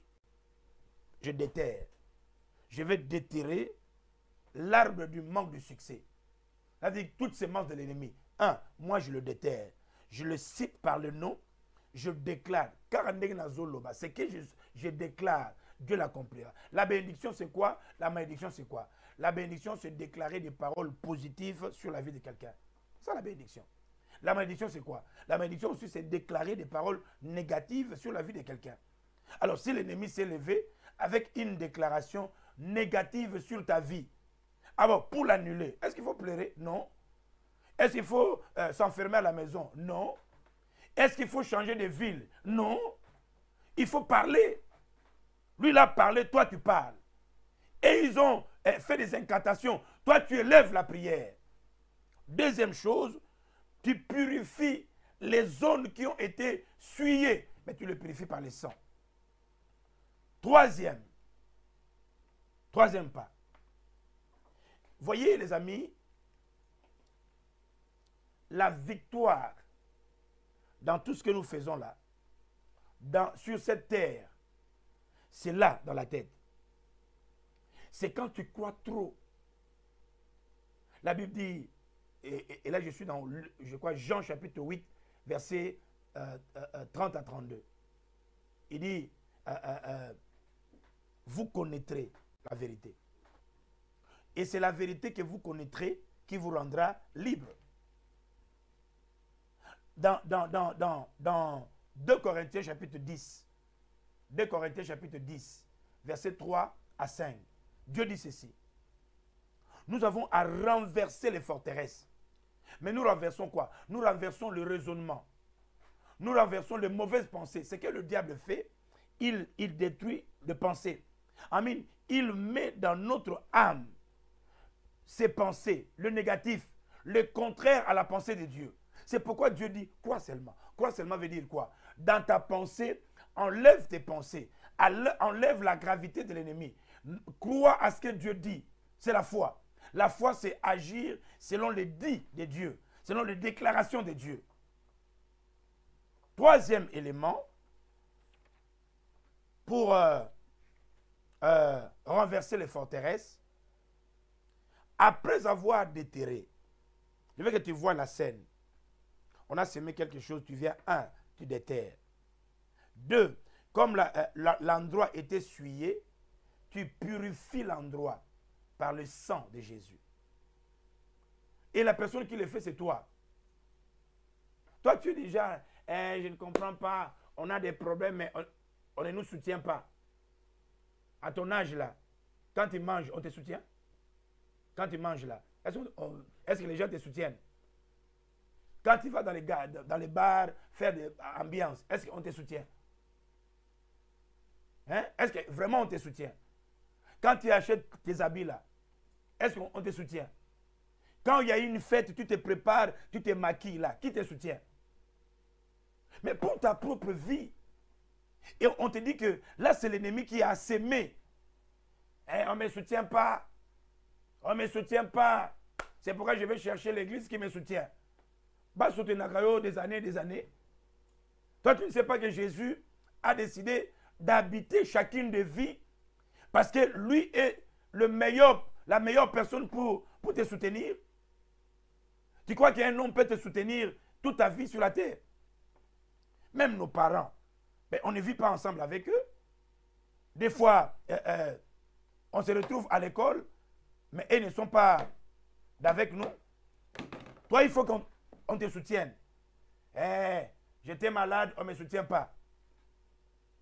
je déterre. Je vais déterrer l'arbre du manque de succès. C'est-à-dire toutes ces semences de l'ennemi. Moi je le déterre. Je le cite par le nom. Je déclare. C'est que je déclare. Dieu l'accomplira. La bénédiction, c'est quoi? La malédiction, c'est quoi? La bénédiction, c'est déclarer des paroles positives sur la vie de quelqu'un. C'est ça la bénédiction. La malédiction, c'est quoi? La malédiction aussi, c'est déclarer des paroles négatives sur la vie de quelqu'un. Alors, si l'ennemi s'est levé avec une déclaration négative sur ta vie, alors pour l'annuler, est-ce qu'il faut pleurer? Non. Est-ce qu'il faut s'enfermer à la maison? Non. Est-ce qu'il faut changer de ville? Non. Il faut parler. Lui, il a parlé, toi, tu parles. Et ils ont fait des incantations. Toi, tu élèves la prière. Deuxième chose, tu purifies les zones qui ont été souillées. Mais tu les purifies par le sang. Troisième pas. Voyez, les amis, la victoire dans tout ce que nous faisons là, sur cette terre, c'est là, dans la tête. C'est quand tu crois trop. La Bible dit, et là je suis dans, je crois, Jean chapitre 8, verset 30 à 32. Il dit, vous connaîtrez la vérité. Et c'est la vérité que vous connaîtrez qui vous rendra libre. Dans 2 Corinthiens chapitre 10, 2 Corinthiens chapitre 10, versets 3 à 5. Dieu dit ceci. Nous avons à renverser les forteresses. Mais nous renversons quoi? Nous renversons le raisonnement. Nous renversons les mauvaises pensées. Ce que le diable fait, il détruit les pensées. Amen. Il met dans notre âme ses pensées, le négatif, le contraire à la pensée de Dieu. C'est pourquoi Dieu dit, crois seulement. Crois seulement veut dire quoi? Dans ta pensée, enlève tes pensées. Enlève la gravité de l'ennemi. Crois à ce que Dieu dit. C'est la foi. La foi, c'est agir selon les dits de Dieu, selon les déclarations de Dieu. Troisième élément, pour renverser les forteresses, Après avoir déterré, je veux que tu vois la scène. On a semé quelque chose, tu viens, tu déterres. 2, comme l'endroit était souillé, tu purifies l'endroit par le sang de Jésus. Et la personne qui le fait, c'est toi. Toi, tu es déjà, je ne comprends pas, on a des problèmes, mais on ne nous soutient pas. À ton âge là, quand tu manges, on te soutient? Quand tu manges là, est-ce que les gens te soutiennent? Quand tu vas dans les bars, faire de l'ambiance, est-ce qu'on te soutient? Hein? Est-ce que vraiment on te soutient? Quand tu achètes tes habits là, est-ce qu'on te soutient? Quand il y a une fête, tu te prépares, tu te maquilles là, qui te soutient? Mais pour ta propre vie, et on te dit que là c'est l'ennemi qui a sémé. On ne me soutient pas. On ne me soutient pas. C'est pourquoi je vais chercher l'église qui me soutient. Bah, soutenir des années. Toi, tu ne sais pas que Jésus a décidé d'habiter chacune des vies parce que lui est la meilleure personne pour te soutenir. Tu crois qu'un homme peut te soutenir toute ta vie sur la terre? Même nos parents, mais on ne vit pas ensemble avec eux. Des fois, on se retrouve à l'école, mais ils ne sont pas avec nous. Toi, il faut qu'on te soutienne. J'étais malade, on ne me soutient pas.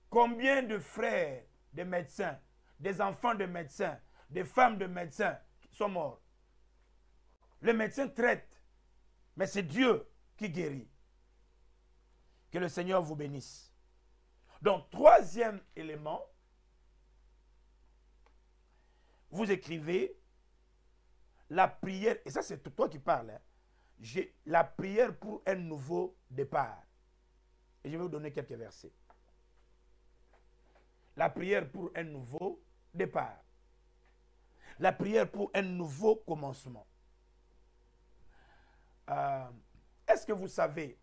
Combien de frères de médecins, des enfants de médecins, des femmes de médecins sont morts? Les médecins traitent, mais c'est Dieu qui guérit. Que le Seigneur vous bénisse. Donc, troisième élément, vous écrivez la prière, et ça c'est toi qui parles, hein, la prière pour un nouveau départ. Et je vais vous donner quelques versets. La prière pour un nouveau départ. La prière pour un nouveau commencement. Est-ce que vous savez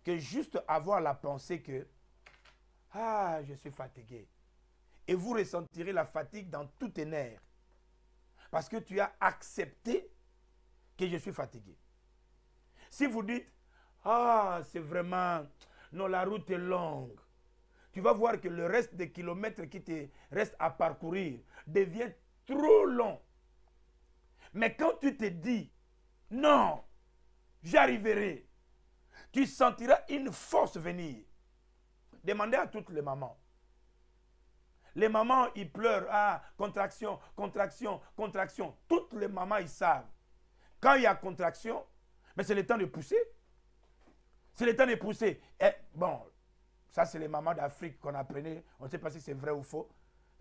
que juste avoir la pensée que « Ah, je suis fatigué » et vous ressentirez la fatigue dans tous tes nerfs parce que tu as accepté que je suis fatigué. Si vous dites « Ah, c'est vraiment... Non, la route est longue », tu vas voir que le reste des kilomètres qui te restent à parcourir devient trop long. Mais quand tu te dis « Non, j'arriverai », tu sentiras une force venir. Demandez à toutes les mamans. Les mamans, ils pleurent. Ah, contraction, contraction, contraction. Toutes les mamans, ils savent. Quand il y a contraction, mais c'est le temps de pousser. C'est le temps de pousser. Et, bon, ça c'est les mamans d'Afrique qu'on apprenait. On ne sait pas si c'est vrai ou faux.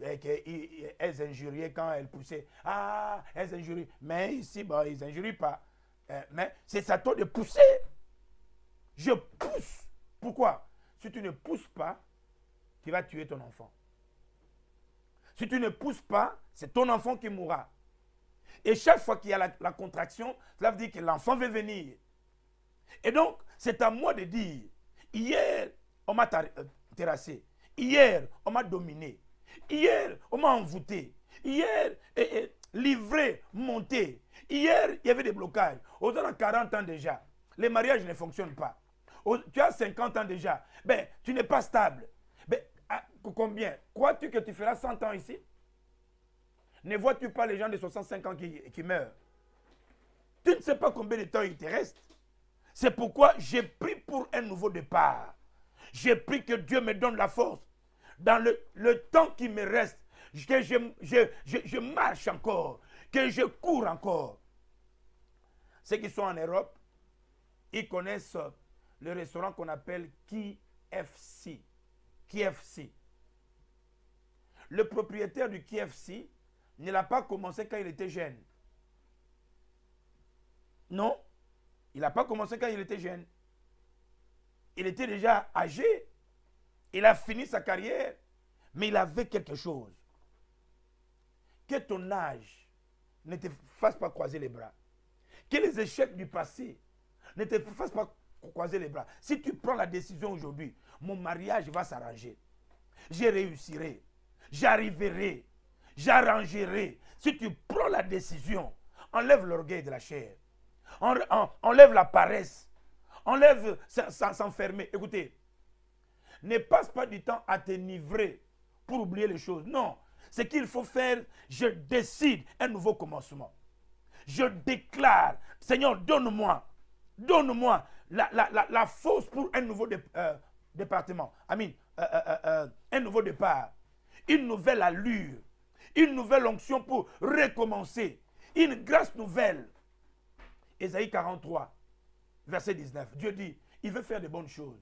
Elles injuriaient quand elles poussaient. Ah, elles injurient. Mais ici, bon, ils n'injurient pas. Mais c'est à toi de pousser. Je pousse. Pourquoi? Si tu ne pousses pas, tu vas tuer ton enfant. Si tu ne pousses pas, c'est ton enfant qui mourra. Et chaque fois qu'il y a la contraction, cela veut dire que l'enfant veut venir. Et donc, c'est à moi de dire, hier, on m'a terrassé. Hier, on m'a dominé. Hier, on m'a envoûté. Hier, livré, monté. Hier, il y avait des blocages. Aux-delà de 40 ans déjà, les mariages ne fonctionnent pas. Tu as 50 ans déjà, ben, tu n'es pas stable. Ben, combien? Crois-tu que tu feras 100 ans ici? Ne vois-tu pas les gens de 65 ans qui meurent? Tu ne sais pas combien de temps il te reste. C'est pourquoi j'ai pris pour un nouveau départ. J'ai pris que Dieu me donne la force. Dans le temps qui me reste, que je marche encore, que je cours encore. Ceux qui sont en Europe, ils connaissent le restaurant qu'on appelle KFC. KFC. Le propriétaire du KFC ne l'a pas commencé quand il était jeune. Non, il n'a pas commencé quand il était jeune. Il était déjà âgé. Il a fini sa carrière, mais il avait quelque chose. Que ton âge ne te fasse pas croiser les bras. Que les échecs du passé ne te fassent pas croiser les bras. Si tu prends la décision aujourd'hui, mon mariage va s'arranger. Je réussirai. J'arriverai. J'arrangerai. Si tu prends la décision, enlève l'orgueil de la chair. Enlève la paresse. Enlève s'enfermer. Écoutez, ne passe pas du temps à t'enivrer pour oublier les choses. Non, ce qu'il faut faire, je décide un nouveau commencement. Je déclare, Seigneur, donne-moi la force pour un nouveau département. Un nouveau départ. Une nouvelle allure. Une nouvelle onction pour recommencer. Une grâce nouvelle. Ésaïe 43, verset 19. Dieu dit, il veut faire de bonnes choses.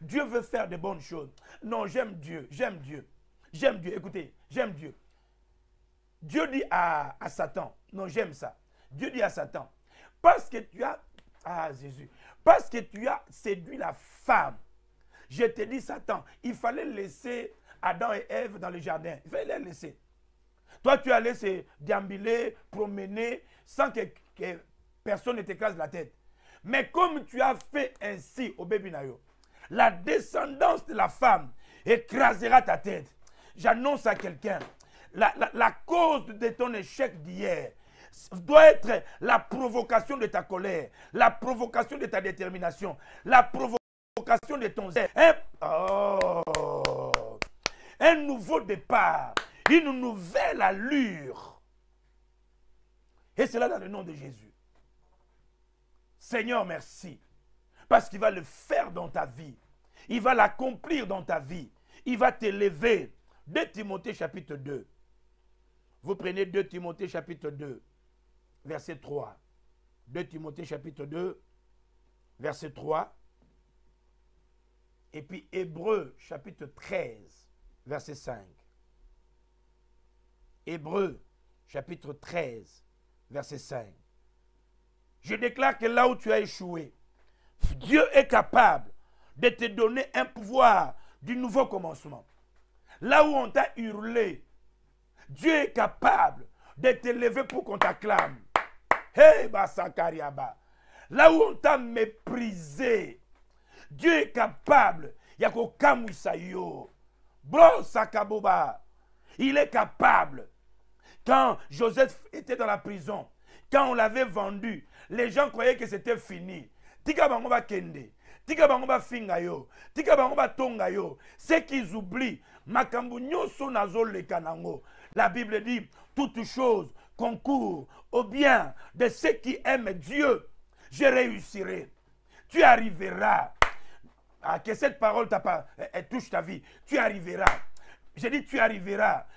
Dieu veut faire de bonnes choses. Non, j'aime Dieu, j'aime Dieu. J'aime Dieu, écoutez, j'aime Dieu. Dieu dit à Satan, non, j'aime ça. Dieu dit à Satan, parce que tu as, Jésus, parce que tu as séduit la femme, je te dis, Satan, il fallait laisser Adam et Ève dans le jardin. Il fallait les laisser. Toi, tu allais se déambuler, promener, sans que personne ne t'écrase la tête. Mais comme tu as fait ainsi au bébé Nayo, la descendance de la femme écrasera ta tête. J'annonce à quelqu'un, la cause de ton échec d'hier doit être la provocation de ta colère, la provocation de ta détermination, la provocation de ton zèle. Un nouveau départ, une nouvelle allure. Et cela dans le nom de Jésus. Seigneur, merci. Parce qu'il va le faire dans ta vie. Il va l'accomplir dans ta vie. Il va t'élever. 2 Timothée chapitre 2. Vous prenez 2 Timothée chapitre 2, verset 3. 2 Timothée chapitre 2, verset 3. Et puis Hébreux chapitre 13, verset 5. Hébreux chapitre 13, verset 5. Je déclare que là où tu as échoué, Dieu est capable de te donner un pouvoir du nouveau commencement. Là où on t'a hurlé, Dieu est capable de t'élever pour qu'on t'acclame. Hey, Basakariaba. Là où on t'a méprisé, Dieu est capable. Yako Kamusayo. Bro Sakaboba. Il est capable. Quand Joseph était dans la prison, quand on l'avait vendu, les gens croyaient que c'était fini. Tika bango ba kende, tika bango ba fingayo, tika bango ba tongayo. C'est qu'ils oublient. Makambu nyoso nazo le kanango. La Bible dit, toute chose concourt au bien de ceux qui aiment Dieu. Je réussirai. Tu arriveras. Que cette parole elle touche ta vie. Tu arriveras. J'ai dit tu arriveras.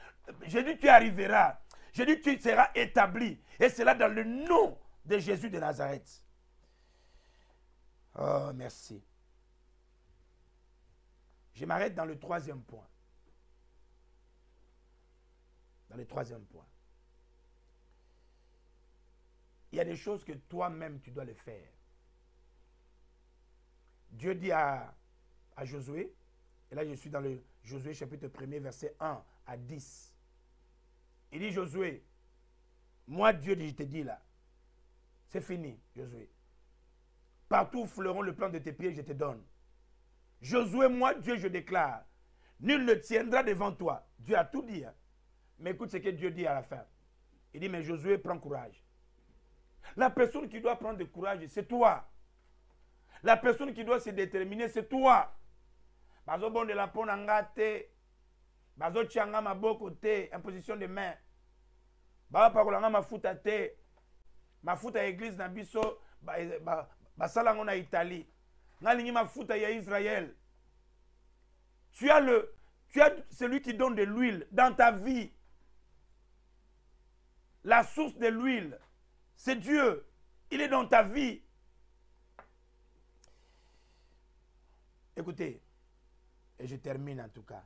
J'ai dit tu arriveras. J'ai dit tu seras établi. Et c'est là dans le nom de Jésus de Nazareth. Oh, merci. Je m'arrête dans le 3e point. Dans le 3e point. Il y a des choses que toi-même tu dois les faire. Dieu dit à Josué, et là je suis dans le Josué chapitre 1er, verset 1 à 10. Il dit Josué, moi Dieu, je te dis là, c'est fini Josué. Partout où fleuront le plan de tes pieds, je te donne. Josué, moi Dieu, je déclare, nul ne tiendra devant toi. Dieu a tout dit. Hein? Mais écoute ce que Dieu dit à la fin. Il dit, mais Josué, prends courage. La personne qui doit prendre du courage, c'est toi. La personne qui doit se déterminer, c'est toi. Bazo bon de la ponanga te. Bazo tianga maboko te. Imposition de main. Bazo pakolanga mafuta te. Mafuta église na biso. Basalango na Italie. Ngalingi mafuta ya Israël. Tu as celui qui donne de l'huile dans ta vie. La source de l'huile, c'est Dieu. Il est dans ta vie. Écoutez, et je termine en tout cas.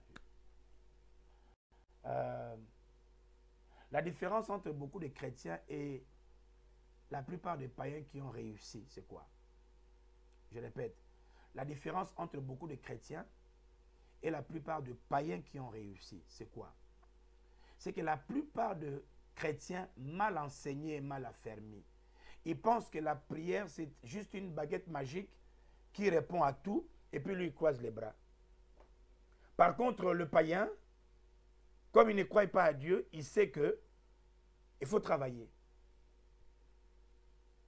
La différence entre beaucoup de chrétiens et la plupart des païens qui ont réussi, c'est quoi? Je répète, la différence entre beaucoup de chrétiens et la plupart de païens qui ont réussi, c'est quoi? C'est que la plupart de chrétiens mal enseignés et mal affermis, ils pensent que la prière, c'est juste une baguette magique qui répond à tout et puis lui, il croise les bras. Par contre, le païen, comme il ne croit pas à Dieu, il sait que il faut travailler.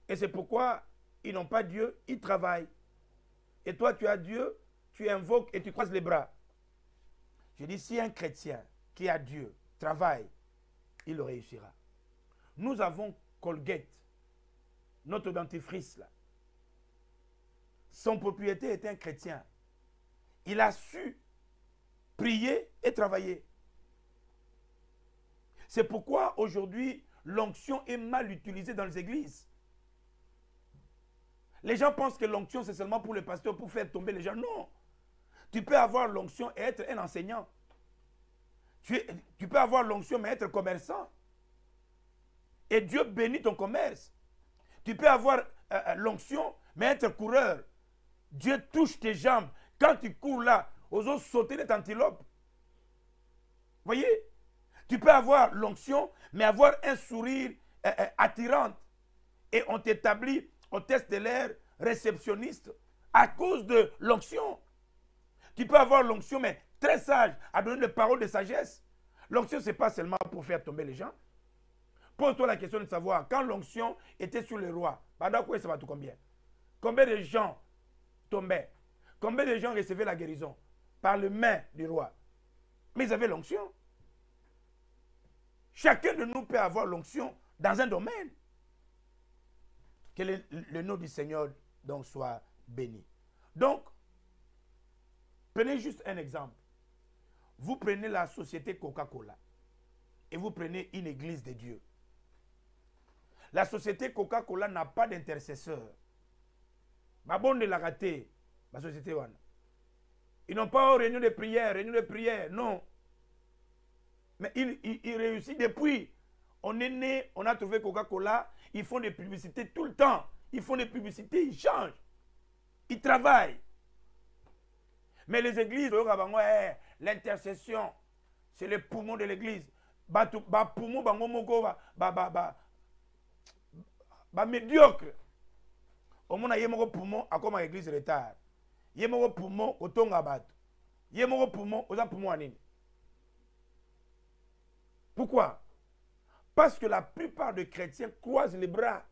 Et c'est pourquoi ils n'ont pas Dieu, ils travaillent. Et toi, tu as Dieu, tu invoques et tu croises les bras. Je dis, si un chrétien qui a Dieu travaille, il le réussira. Nous avons Colgate, notre dentifrice là. Son propriétaire était un chrétien. Il a su prier et travailler. C'est pourquoi aujourd'hui, l'onction est mal utilisée dans les églises. Les gens pensent que l'onction, c'est seulement pour le pasteur, pour faire tomber les gens. Non. Tu peux avoir l'onction et être un enseignant. Tu peux avoir l'onction mais être commerçant. Et Dieu bénit ton commerce. Tu peux avoir l'onction mais être coureur. Dieu touche tes jambes. Quand tu cours là, aux autres sauter les antilopes. Voyez? Tu peux avoir l'onction mais avoir un sourire attirant. Et on t'établit au test de l'air réceptionniste à cause de l'onction. Tu peux avoir l'onction, mais très sage, à donner des paroles de sagesse. L'onction, ce n'est pas seulement pour faire tomber les gens. Pose-toi la question de savoir, quand l'onction était sur le roi, pendant quoi ça va tout combien? Combien de gens tombaient? Combien de gens recevaient la guérison? Par les mains du roi. Mais ils avaient l'onction. Chacun de nous peut avoir l'onction dans un domaine. Que le nom du Seigneur donc soit béni. Donc, prenez juste un exemple. Vous prenez la société Coca-Cola et vous prenez une église de Dieu. La société Coca-Cola n'a pas d'intercesseur. Ma bonne de la rater, la société Wana. Ils n'ont pas réunion de prière, non. Mais ils réussissent depuis. On est né, on a trouvé Coca-Cola, ils font des publicités tout le temps. Ils font des publicités, ils changent. Ils travaillent. Mais les églises, l'intercession, c'est le poumon de l'église. Médiocre. Au monde, il y a un poumon à comme l'église retard. Il y a un poumon au Tongabat. Il y a un poumon aux poumons à Nîmes. Pourquoi? Parce que la plupart des chrétiens croisent les bras.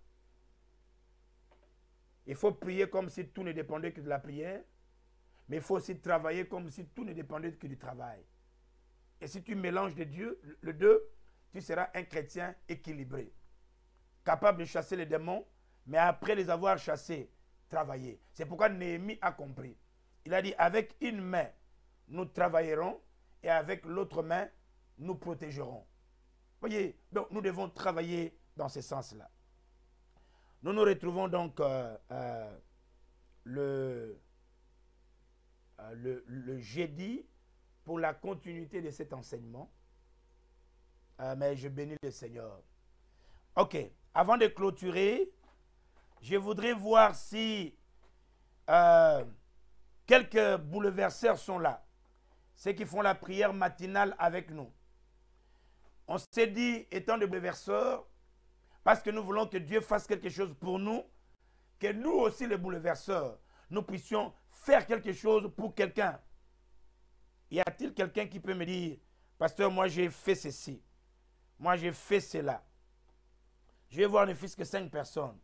Il faut prier comme si tout ne dépendait que de la prière. Mais il faut aussi travailler comme si tout ne dépendait que du travail. Et si tu mélanges les deux, tu seras un chrétien équilibré. Capable de chasser les démons, mais après les avoir chassés, travailler. C'est pourquoi Néhémie a compris. Il a dit, avec une main, nous travaillerons, et avec l'autre main, nous protégerons. Voyez, donc nous devons travailler dans ce sens-là. Nous nous retrouvons donc le jeudi pour la continuité de cet enseignement. Mais je bénis le Seigneur. Ok, avant de clôturer, je voudrais voir si quelques bouleverseurs sont là. Ceux qui font la prière matinale avec nous. On s'est dit, étant des bouleverseurs, parce que nous voulons que Dieu fasse quelque chose pour nous, que nous aussi les bouleverseurs, nous puissions faire quelque chose pour quelqu'un. Y a-t-il quelqu'un qui peut me dire, pasteur, moi j'ai fait ceci, moi j'ai fait cela. Je vais voir ne fût-ce que 5 personnes,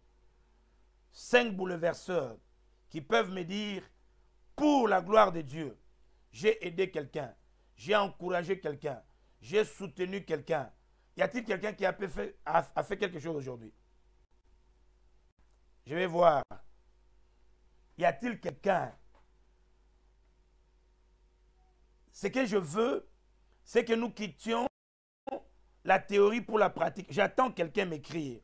5 bouleverseurs qui peuvent me dire, pour la gloire de Dieu, j'ai aidé quelqu'un, j'ai encouragé quelqu'un, j'ai soutenu quelqu'un. Y a-t-il quelqu'un qui a fait quelque chose aujourd'hui? Je vais voir. Y a-t-il quelqu'un? Ce que je veux, c'est que nous quittions la théorie pour la pratique. J'attends quelqu'un m'écrire.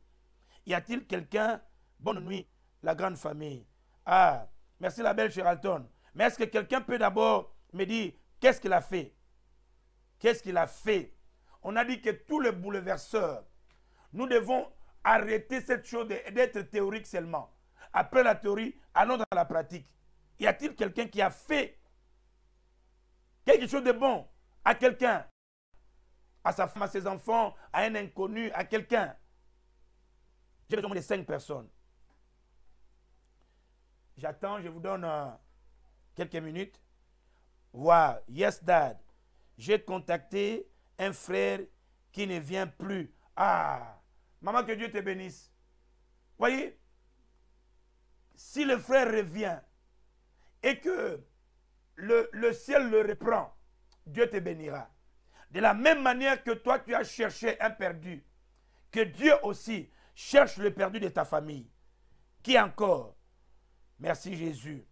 Y a-t-il quelqu'un? Bonne nuit, la grande famille. Ah, merci la belle Chéralton. Mais est-ce que quelqu'un peut d'abord me dire qu'est-ce qu'il a fait? Qu'est-ce qu'il a fait? On a dit que tous les bouleverseurs, nous devons arrêter cette chose d'être théorique seulement. Après la théorie, allons dans la pratique. Y a-t-il quelqu'un qui a fait quelque chose de bon à quelqu'un? À sa femme, à ses enfants, à un inconnu, à quelqu'un? J'ai besoin de 5 personnes. J'attends, je vous donne quelques minutes. Wow, yes dad. J'ai contacté un frère qui ne vient plus. Ah, maman, que Dieu te bénisse. Voyez, si le frère revient et que le ciel le reprend, Dieu te bénira. De la même manière que toi, tu as cherché un perdu, que Dieu aussi cherche le perdu de ta famille. Qui encore? Merci Jésus.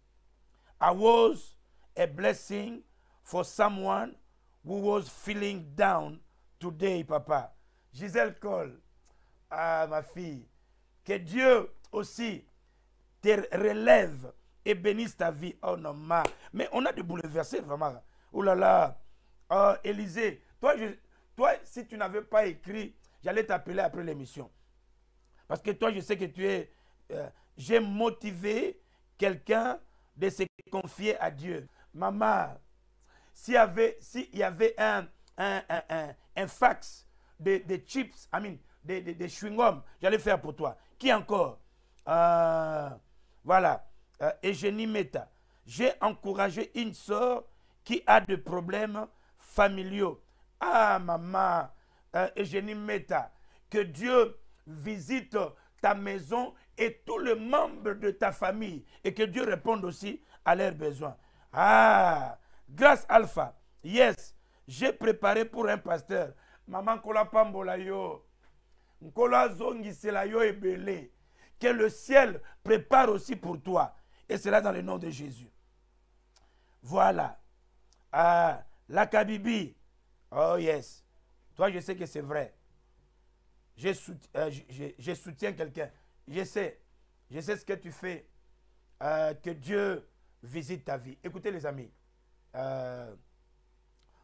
I was a blessing for someone who was feeling down today, papa. Gisèle Cole, ah ma fille, que Dieu aussi te relève et bénisse ta vie. Oh non, mais on a des bouleversés vraiment. Oh là là, oh, Élisée, toi, si tu n'avais pas écrit, j'allais t'appeler après l'émission. Parce que toi, je sais que tu es... j'ai motivé quelqu'un de se confier à Dieu. Maman, s'il y avait un fax de chips, de chewing-gum, j'allais faire pour toi. Qui encore? Voilà. Eugénie Meta. J'ai encouragé une soeur qui a des problèmes familiaux. Ah, maman, Eugénie Meta, que Dieu visite ta maison et tous les membres de ta famille et que Dieu réponde aussi à leurs besoins. Ah, grâce Alpha, yes, j'ai préparé pour un pasteur. Maman kola pambola yo, kola zongi sela yo ebele. Que le ciel prépare aussi pour toi. Et c'est là dans le nom de Jésus. Voilà. Ah, la Kabibi. Oh yes. Toi, je sais que c'est vrai. Je soutiens quelqu'un. Je sais ce que tu fais. Que Dieu visite ta vie. Écoutez les amis.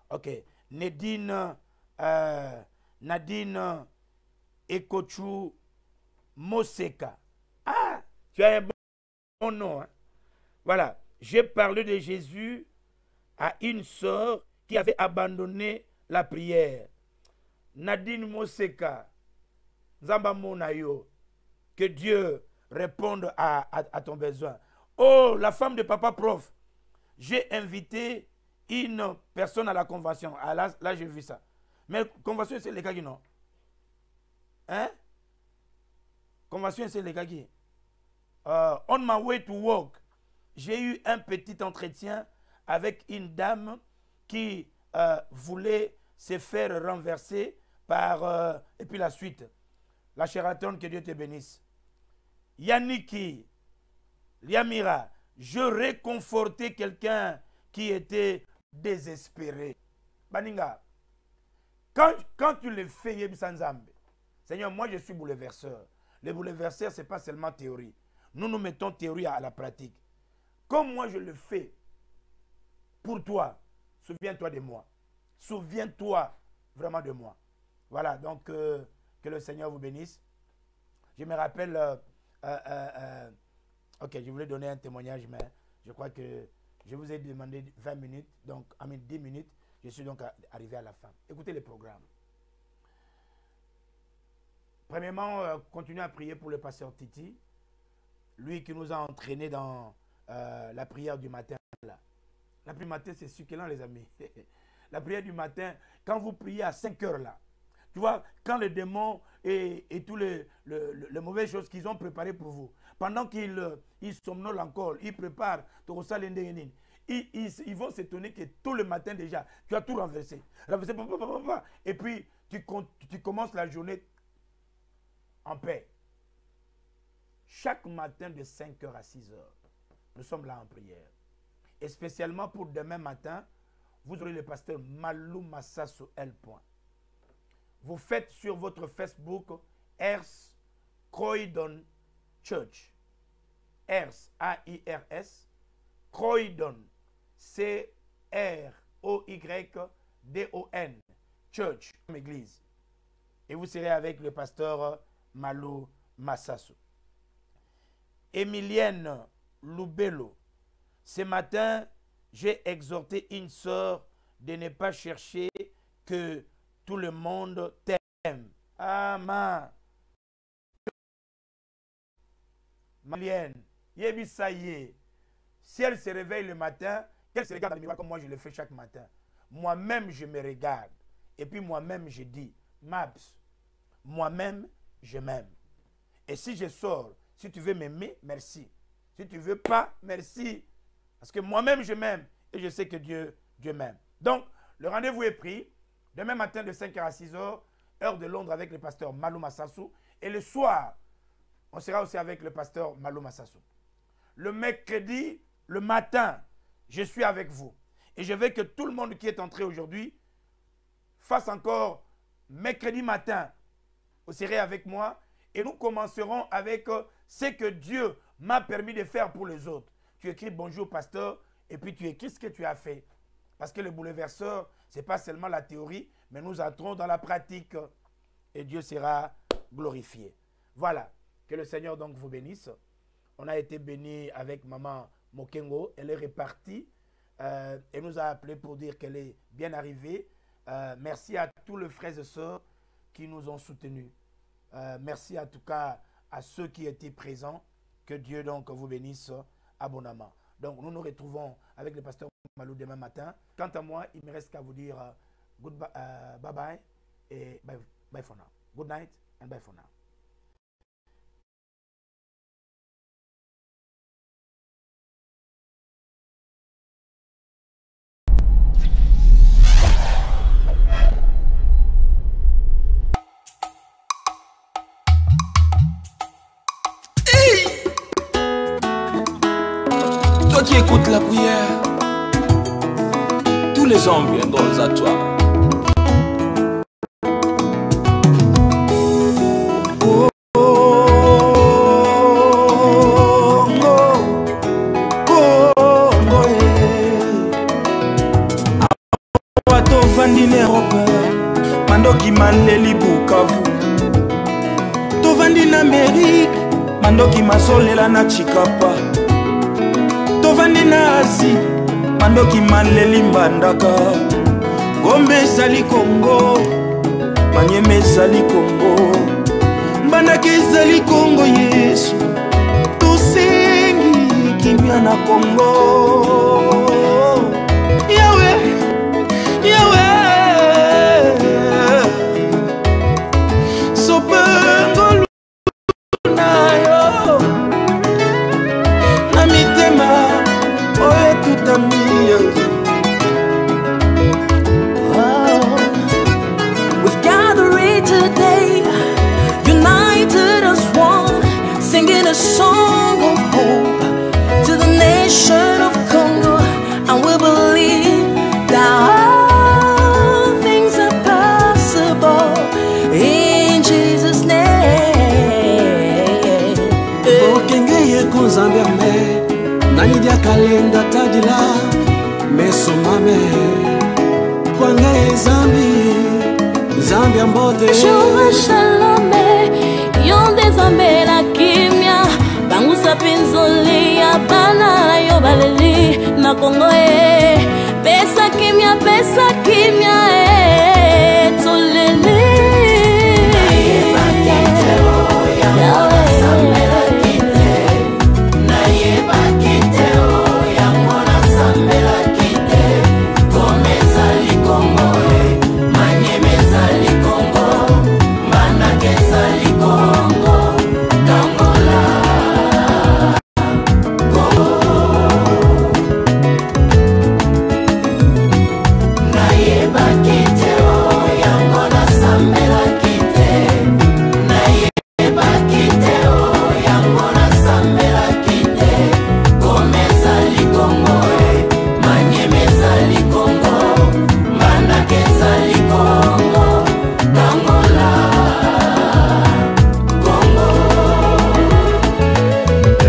Ok. Nadine Ekochu Moseka. Ah, tu as un bon nom. Hein? Voilà. J'ai parlé de Jésus à une sœur qui avait abandonné la prière. Nadine Moseka. Zamba Monayo. Que Dieu réponde à ton besoin. Oh, la femme de papa prof. J'ai invité une personne à la convention. Ah, là j'ai vu ça. Mais convention, c'est les gars qui non. Hein? Convention, c'est les gars qui. On my way to work, j'ai eu un petit entretien avec une dame qui voulait se faire renverser par... et puis la suite. La Sheraton, que Dieu te bénisse. Yanniki, Liamira, je réconfortais quelqu'un qui était désespéré. Baninga, quand tu le fais, Yebsanzambe, Seigneur, moi je suis bouleverseur. Le bouleverseur, ce n'est pas seulement théorie. Nous nous mettons théorie à la pratique. Comme moi je le fais pour toi, souviens-toi de moi. Souviens-toi vraiment de moi. Voilà, donc que le Seigneur vous bénisse. Je me rappelle, ok, je voulais donner un témoignage, mais je crois que je vous ai demandé 20 minutes, donc à 10 minutes, je suis donc arrivé à la fin. Écoutez le programme. Premièrement, continuez à prier pour le pasteur Titi, lui qui nous a entraînés dans la prière du matin. Là. La prière du matin, c'est succulent, les amis. La prière du matin, quand vous priez à 5 heures là, tu vois, quand les démons et toutes les mauvaises choses qu'ils ont préparées pour vous, pendant qu'ils somnolent encore, ils préparent, ils vont s'étonner que tout le matin déjà, tu as tout renversé. Et puis, tu commences la journée en paix. Chaque matin de 5h à 6h, nous sommes là en prière. Et spécialement pour demain matin, vous aurez le pasteur Malou Massasso L. Vous faites sur votre Facebook Ers Croydon Church. Ers, A-I-R-S, Croydon, C-R-O-Y-D-O-N, Church, comme église. Et vous serez avec le pasteur Malou Massasso. Emilienne Loubello. Ce matin, j'ai exhorté une sœur de ne pas chercher que tout le monde t'aime. Amen. Malienne, Yebisaye, si elle se réveille le matin, qu'elle se regarde dans le miroir comme moi je le fais chaque matin. Moi-même, je me regarde. Et puis moi-même, je dis, Mabs, moi-même, je m'aime. Et si je sors, si tu veux m'aimer, merci. Si tu ne veux pas, merci. Parce que moi-même, je m'aime. Et je sais que Dieu m'aime. Donc, le rendez-vous est pris. Demain matin de 5h à 6h, heure de Londres avec le pasteur Malou Massassou. Et le soir, on sera aussi avec le pasteur Malou Massassou. Le mercredi, le matin, je suis avec vous. Et je veux que tout le monde qui est entré aujourd'hui fasse encore mercredi matin. Vous serez avec moi. Et nous commencerons avec ce que Dieu m'a permis de faire pour les autres. Tu écris bonjour pasteur et puis tu écris ce que tu as fait. Parce que le bouleverseur, ce n'est pas seulement la théorie, mais nous entrons dans la pratique et Dieu sera glorifié. Voilà, que le Seigneur donc vous bénisse. On a été bénis avec maman Mokengo, elle est repartie et nous a appelé pour dire qu'elle est bien arrivée. Merci à tous les frères et sœurs qui nous ont soutenus. Merci en tout cas à ceux qui étaient présents. Que Dieu donc vous bénisse abondamment. Donc nous nous retrouvons avec le pasteur Malou demain matin. Quant à moi, il me reste qu'à vous dire goodbye, bye bye et bye for now. Good night and bye for now. Toi qui écoutes la prière, tous les hommes viendront à toi. Oh, oh, oh, oh, oh, Awato Vandine Europe, Mandoki Mandeli Bukavu. To Vandine Amérique, Mandoki Masolela na Chikapa. Tovandi na Asie, mandoki maleli mbandaka. Gombe ezali Congo, Manyeme ezali Congo, mbandaka ezali Congo Yesu. Tosengi kimia na Congo. Yahweh, Yahweh, sopengo luna yo. Na mitema We've gathered today, united as one, singing a song of hope to the nation of Congo, and we believe that all things are possible in Jesus' name. Okengeye konzamberme Nanidia kalenda tadila meso mame Kwangaye Zambi ambote Shura shalome Yonde zambe la kimya Bangusa pinzoli ya bana yo baleli Na Kongo Pesa kimya Tolele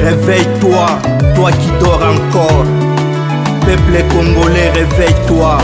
Réveille-toi, toi qui dors encore. Peuple congolais, réveille-toi.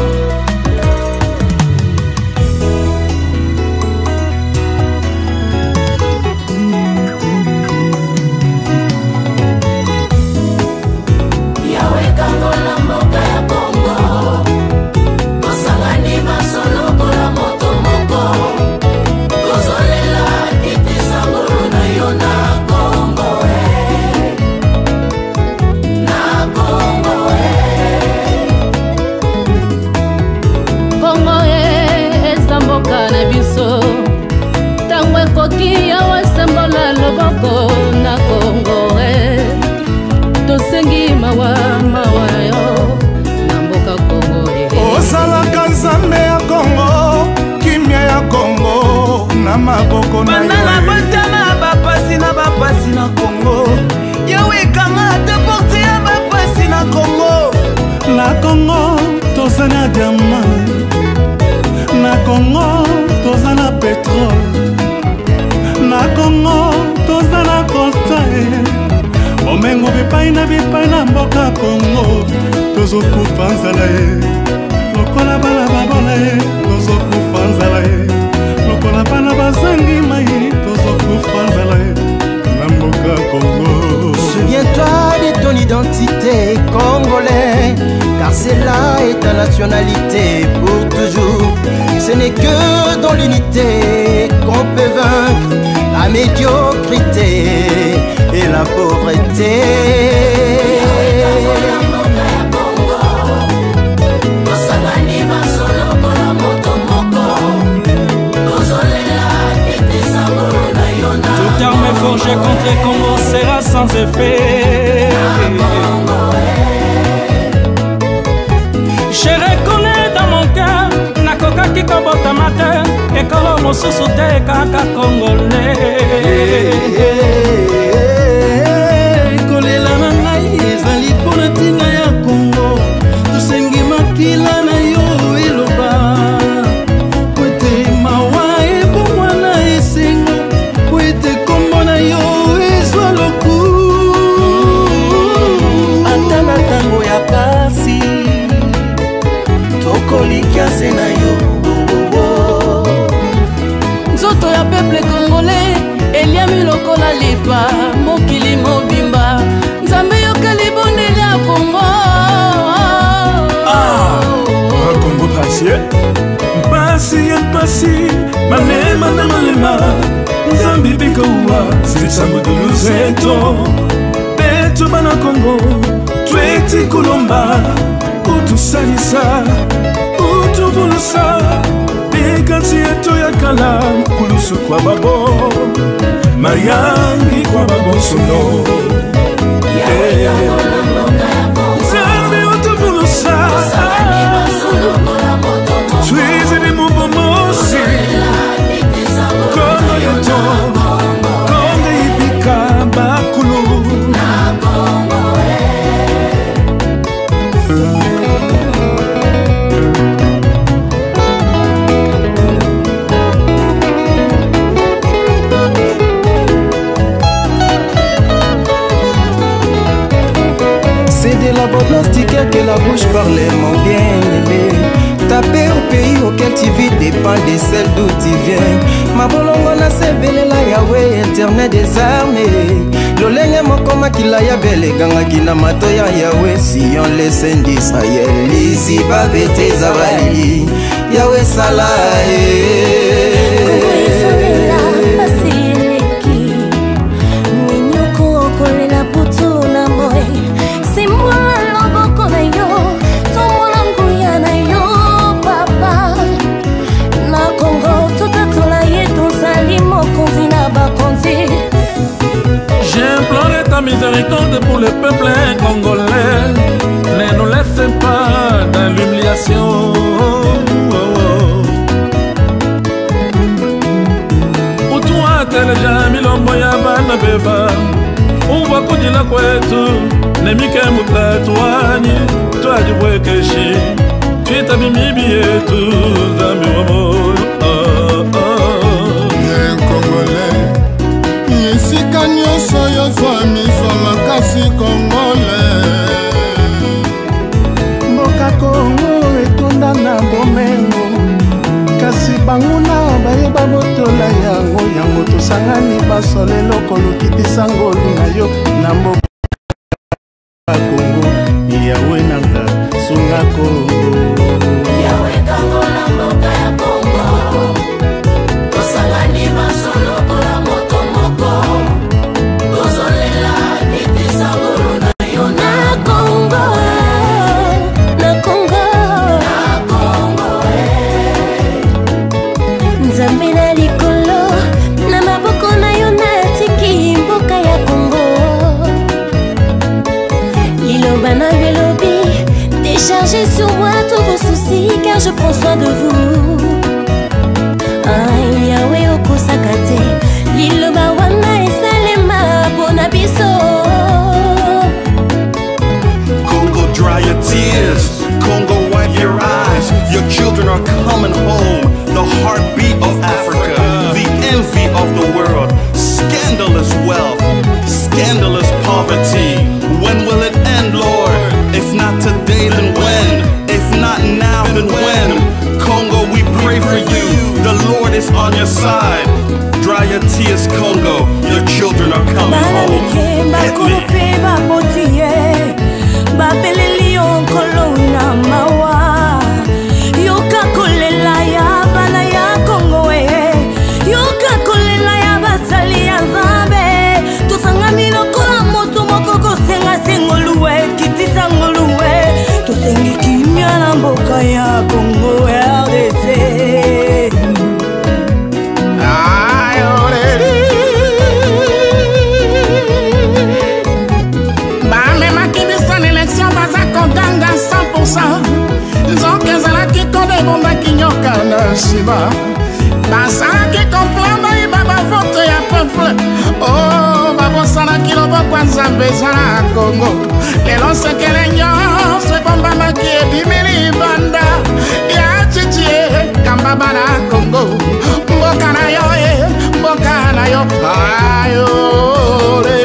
diamant. Na Congo toza na pétrole, na Congo toza na coltan. Bomengo bipai na mboka Congo, tozokufa nzala ye. Lokola bana babola ye, tozokufa nzala ye. Lokola bana bazangi mai, tozokufa nzala ye. Na mboka Congo. Souviens-toi de ton identité congolais, car celle-là est ta nationalité pour toujours. Ce n'est que dans l'unité qu'on peut vaincre la médiocrité et la pauvreté. Toute arme forgée contre Congo sera sans effet. Je reconnais dans mon cœur Nakoka qui kobota matin et kolo mosusu te kaka congolais. Kolela na ngai ezali mpona ntina ya Congo, tosengi makila na yo eloba po ete mawa ebongwana esengo, po ete kombo na yo ezwa loku. Ata na ntango ya pasi tokolikiase na yo. Nzoto ya peuple congolais eliami lokola lipa mokili mobimba. Nzambe yokeli bondeli ya Congo. Congo mpasi malema na malema. Nzambe bikauwa zisango duluzeto betu bana Congo tweti kulomba utusalisa utuvulusa bikansi yetu ya kala kulusu kwa babo mayangi kwa babo sono Nzambe utuvulusa twizi ni mubomosi Kongo yetu Kongo ibika bakulu Plastique que la bouche parlait, mon bien-aimé. Taper au pays auquel tu vis dépend de celle d'où tu viens. Ma bolongo na sebele la Yahweh, internet des armées. Lolenge mokoma kila ya bele ganga kina mato ya Yahweh. Si on laisse d'Israël, lisi babete zabali Yahweh salae. J'implore ta miséricorde pour le peuple congolais. Ne nous laisse pas dans l'humiliation. Pour toi, tel jamais l'homme ya bana beba. On va kudila kwetu. Nemike mutatuani. Toi du bwekeshi. Tu es ta mimi yetu. Zambi wamo. Congolais. Esika nyonso yozwa mizwa makasi congolais. Mboka Congo etonda na bomengo, kasi banguna bayeba botola yango. Yango tosangani basolelo kolokitisa ngolu na yo na mboka Congo. Yawe nanga sunga Congo, Yawe Congo na mboka ya Congo. Tosangani basolo kola moto moko. Tozolela kitisa ngolu na yo na Congo. Na Congo, na Congo Nzambe na likolo na maboko na yo na tiki mboka ya Congo. Liloba na velobi, déchargez sur moi tous vos soucis car je prends soin de vous. Yahweh okosakate liloba wana esalema pona biso. Congo, dry your tears. Congo, wipe your eyes. poverty. When will it end, Lord? If not today, then when? If not now, then when? Congo, we pray for you. The Lord is on your side. Dry your tears, Congo. Your children are coming home. Ya Congo RDC bamemaki biso na élection baza koganga 100%. nzoka ezalaki kode ebombaki nyoka na nsima basalaki complot bayiba bavoto ya peuple. Oh, babosanaki loboko ya nzambe ezala ya Congo. lelo sekele nyonso ebombamaki ebimeli banda ya chichie kambaba na Congo. mboka na yo mboka na yo ayole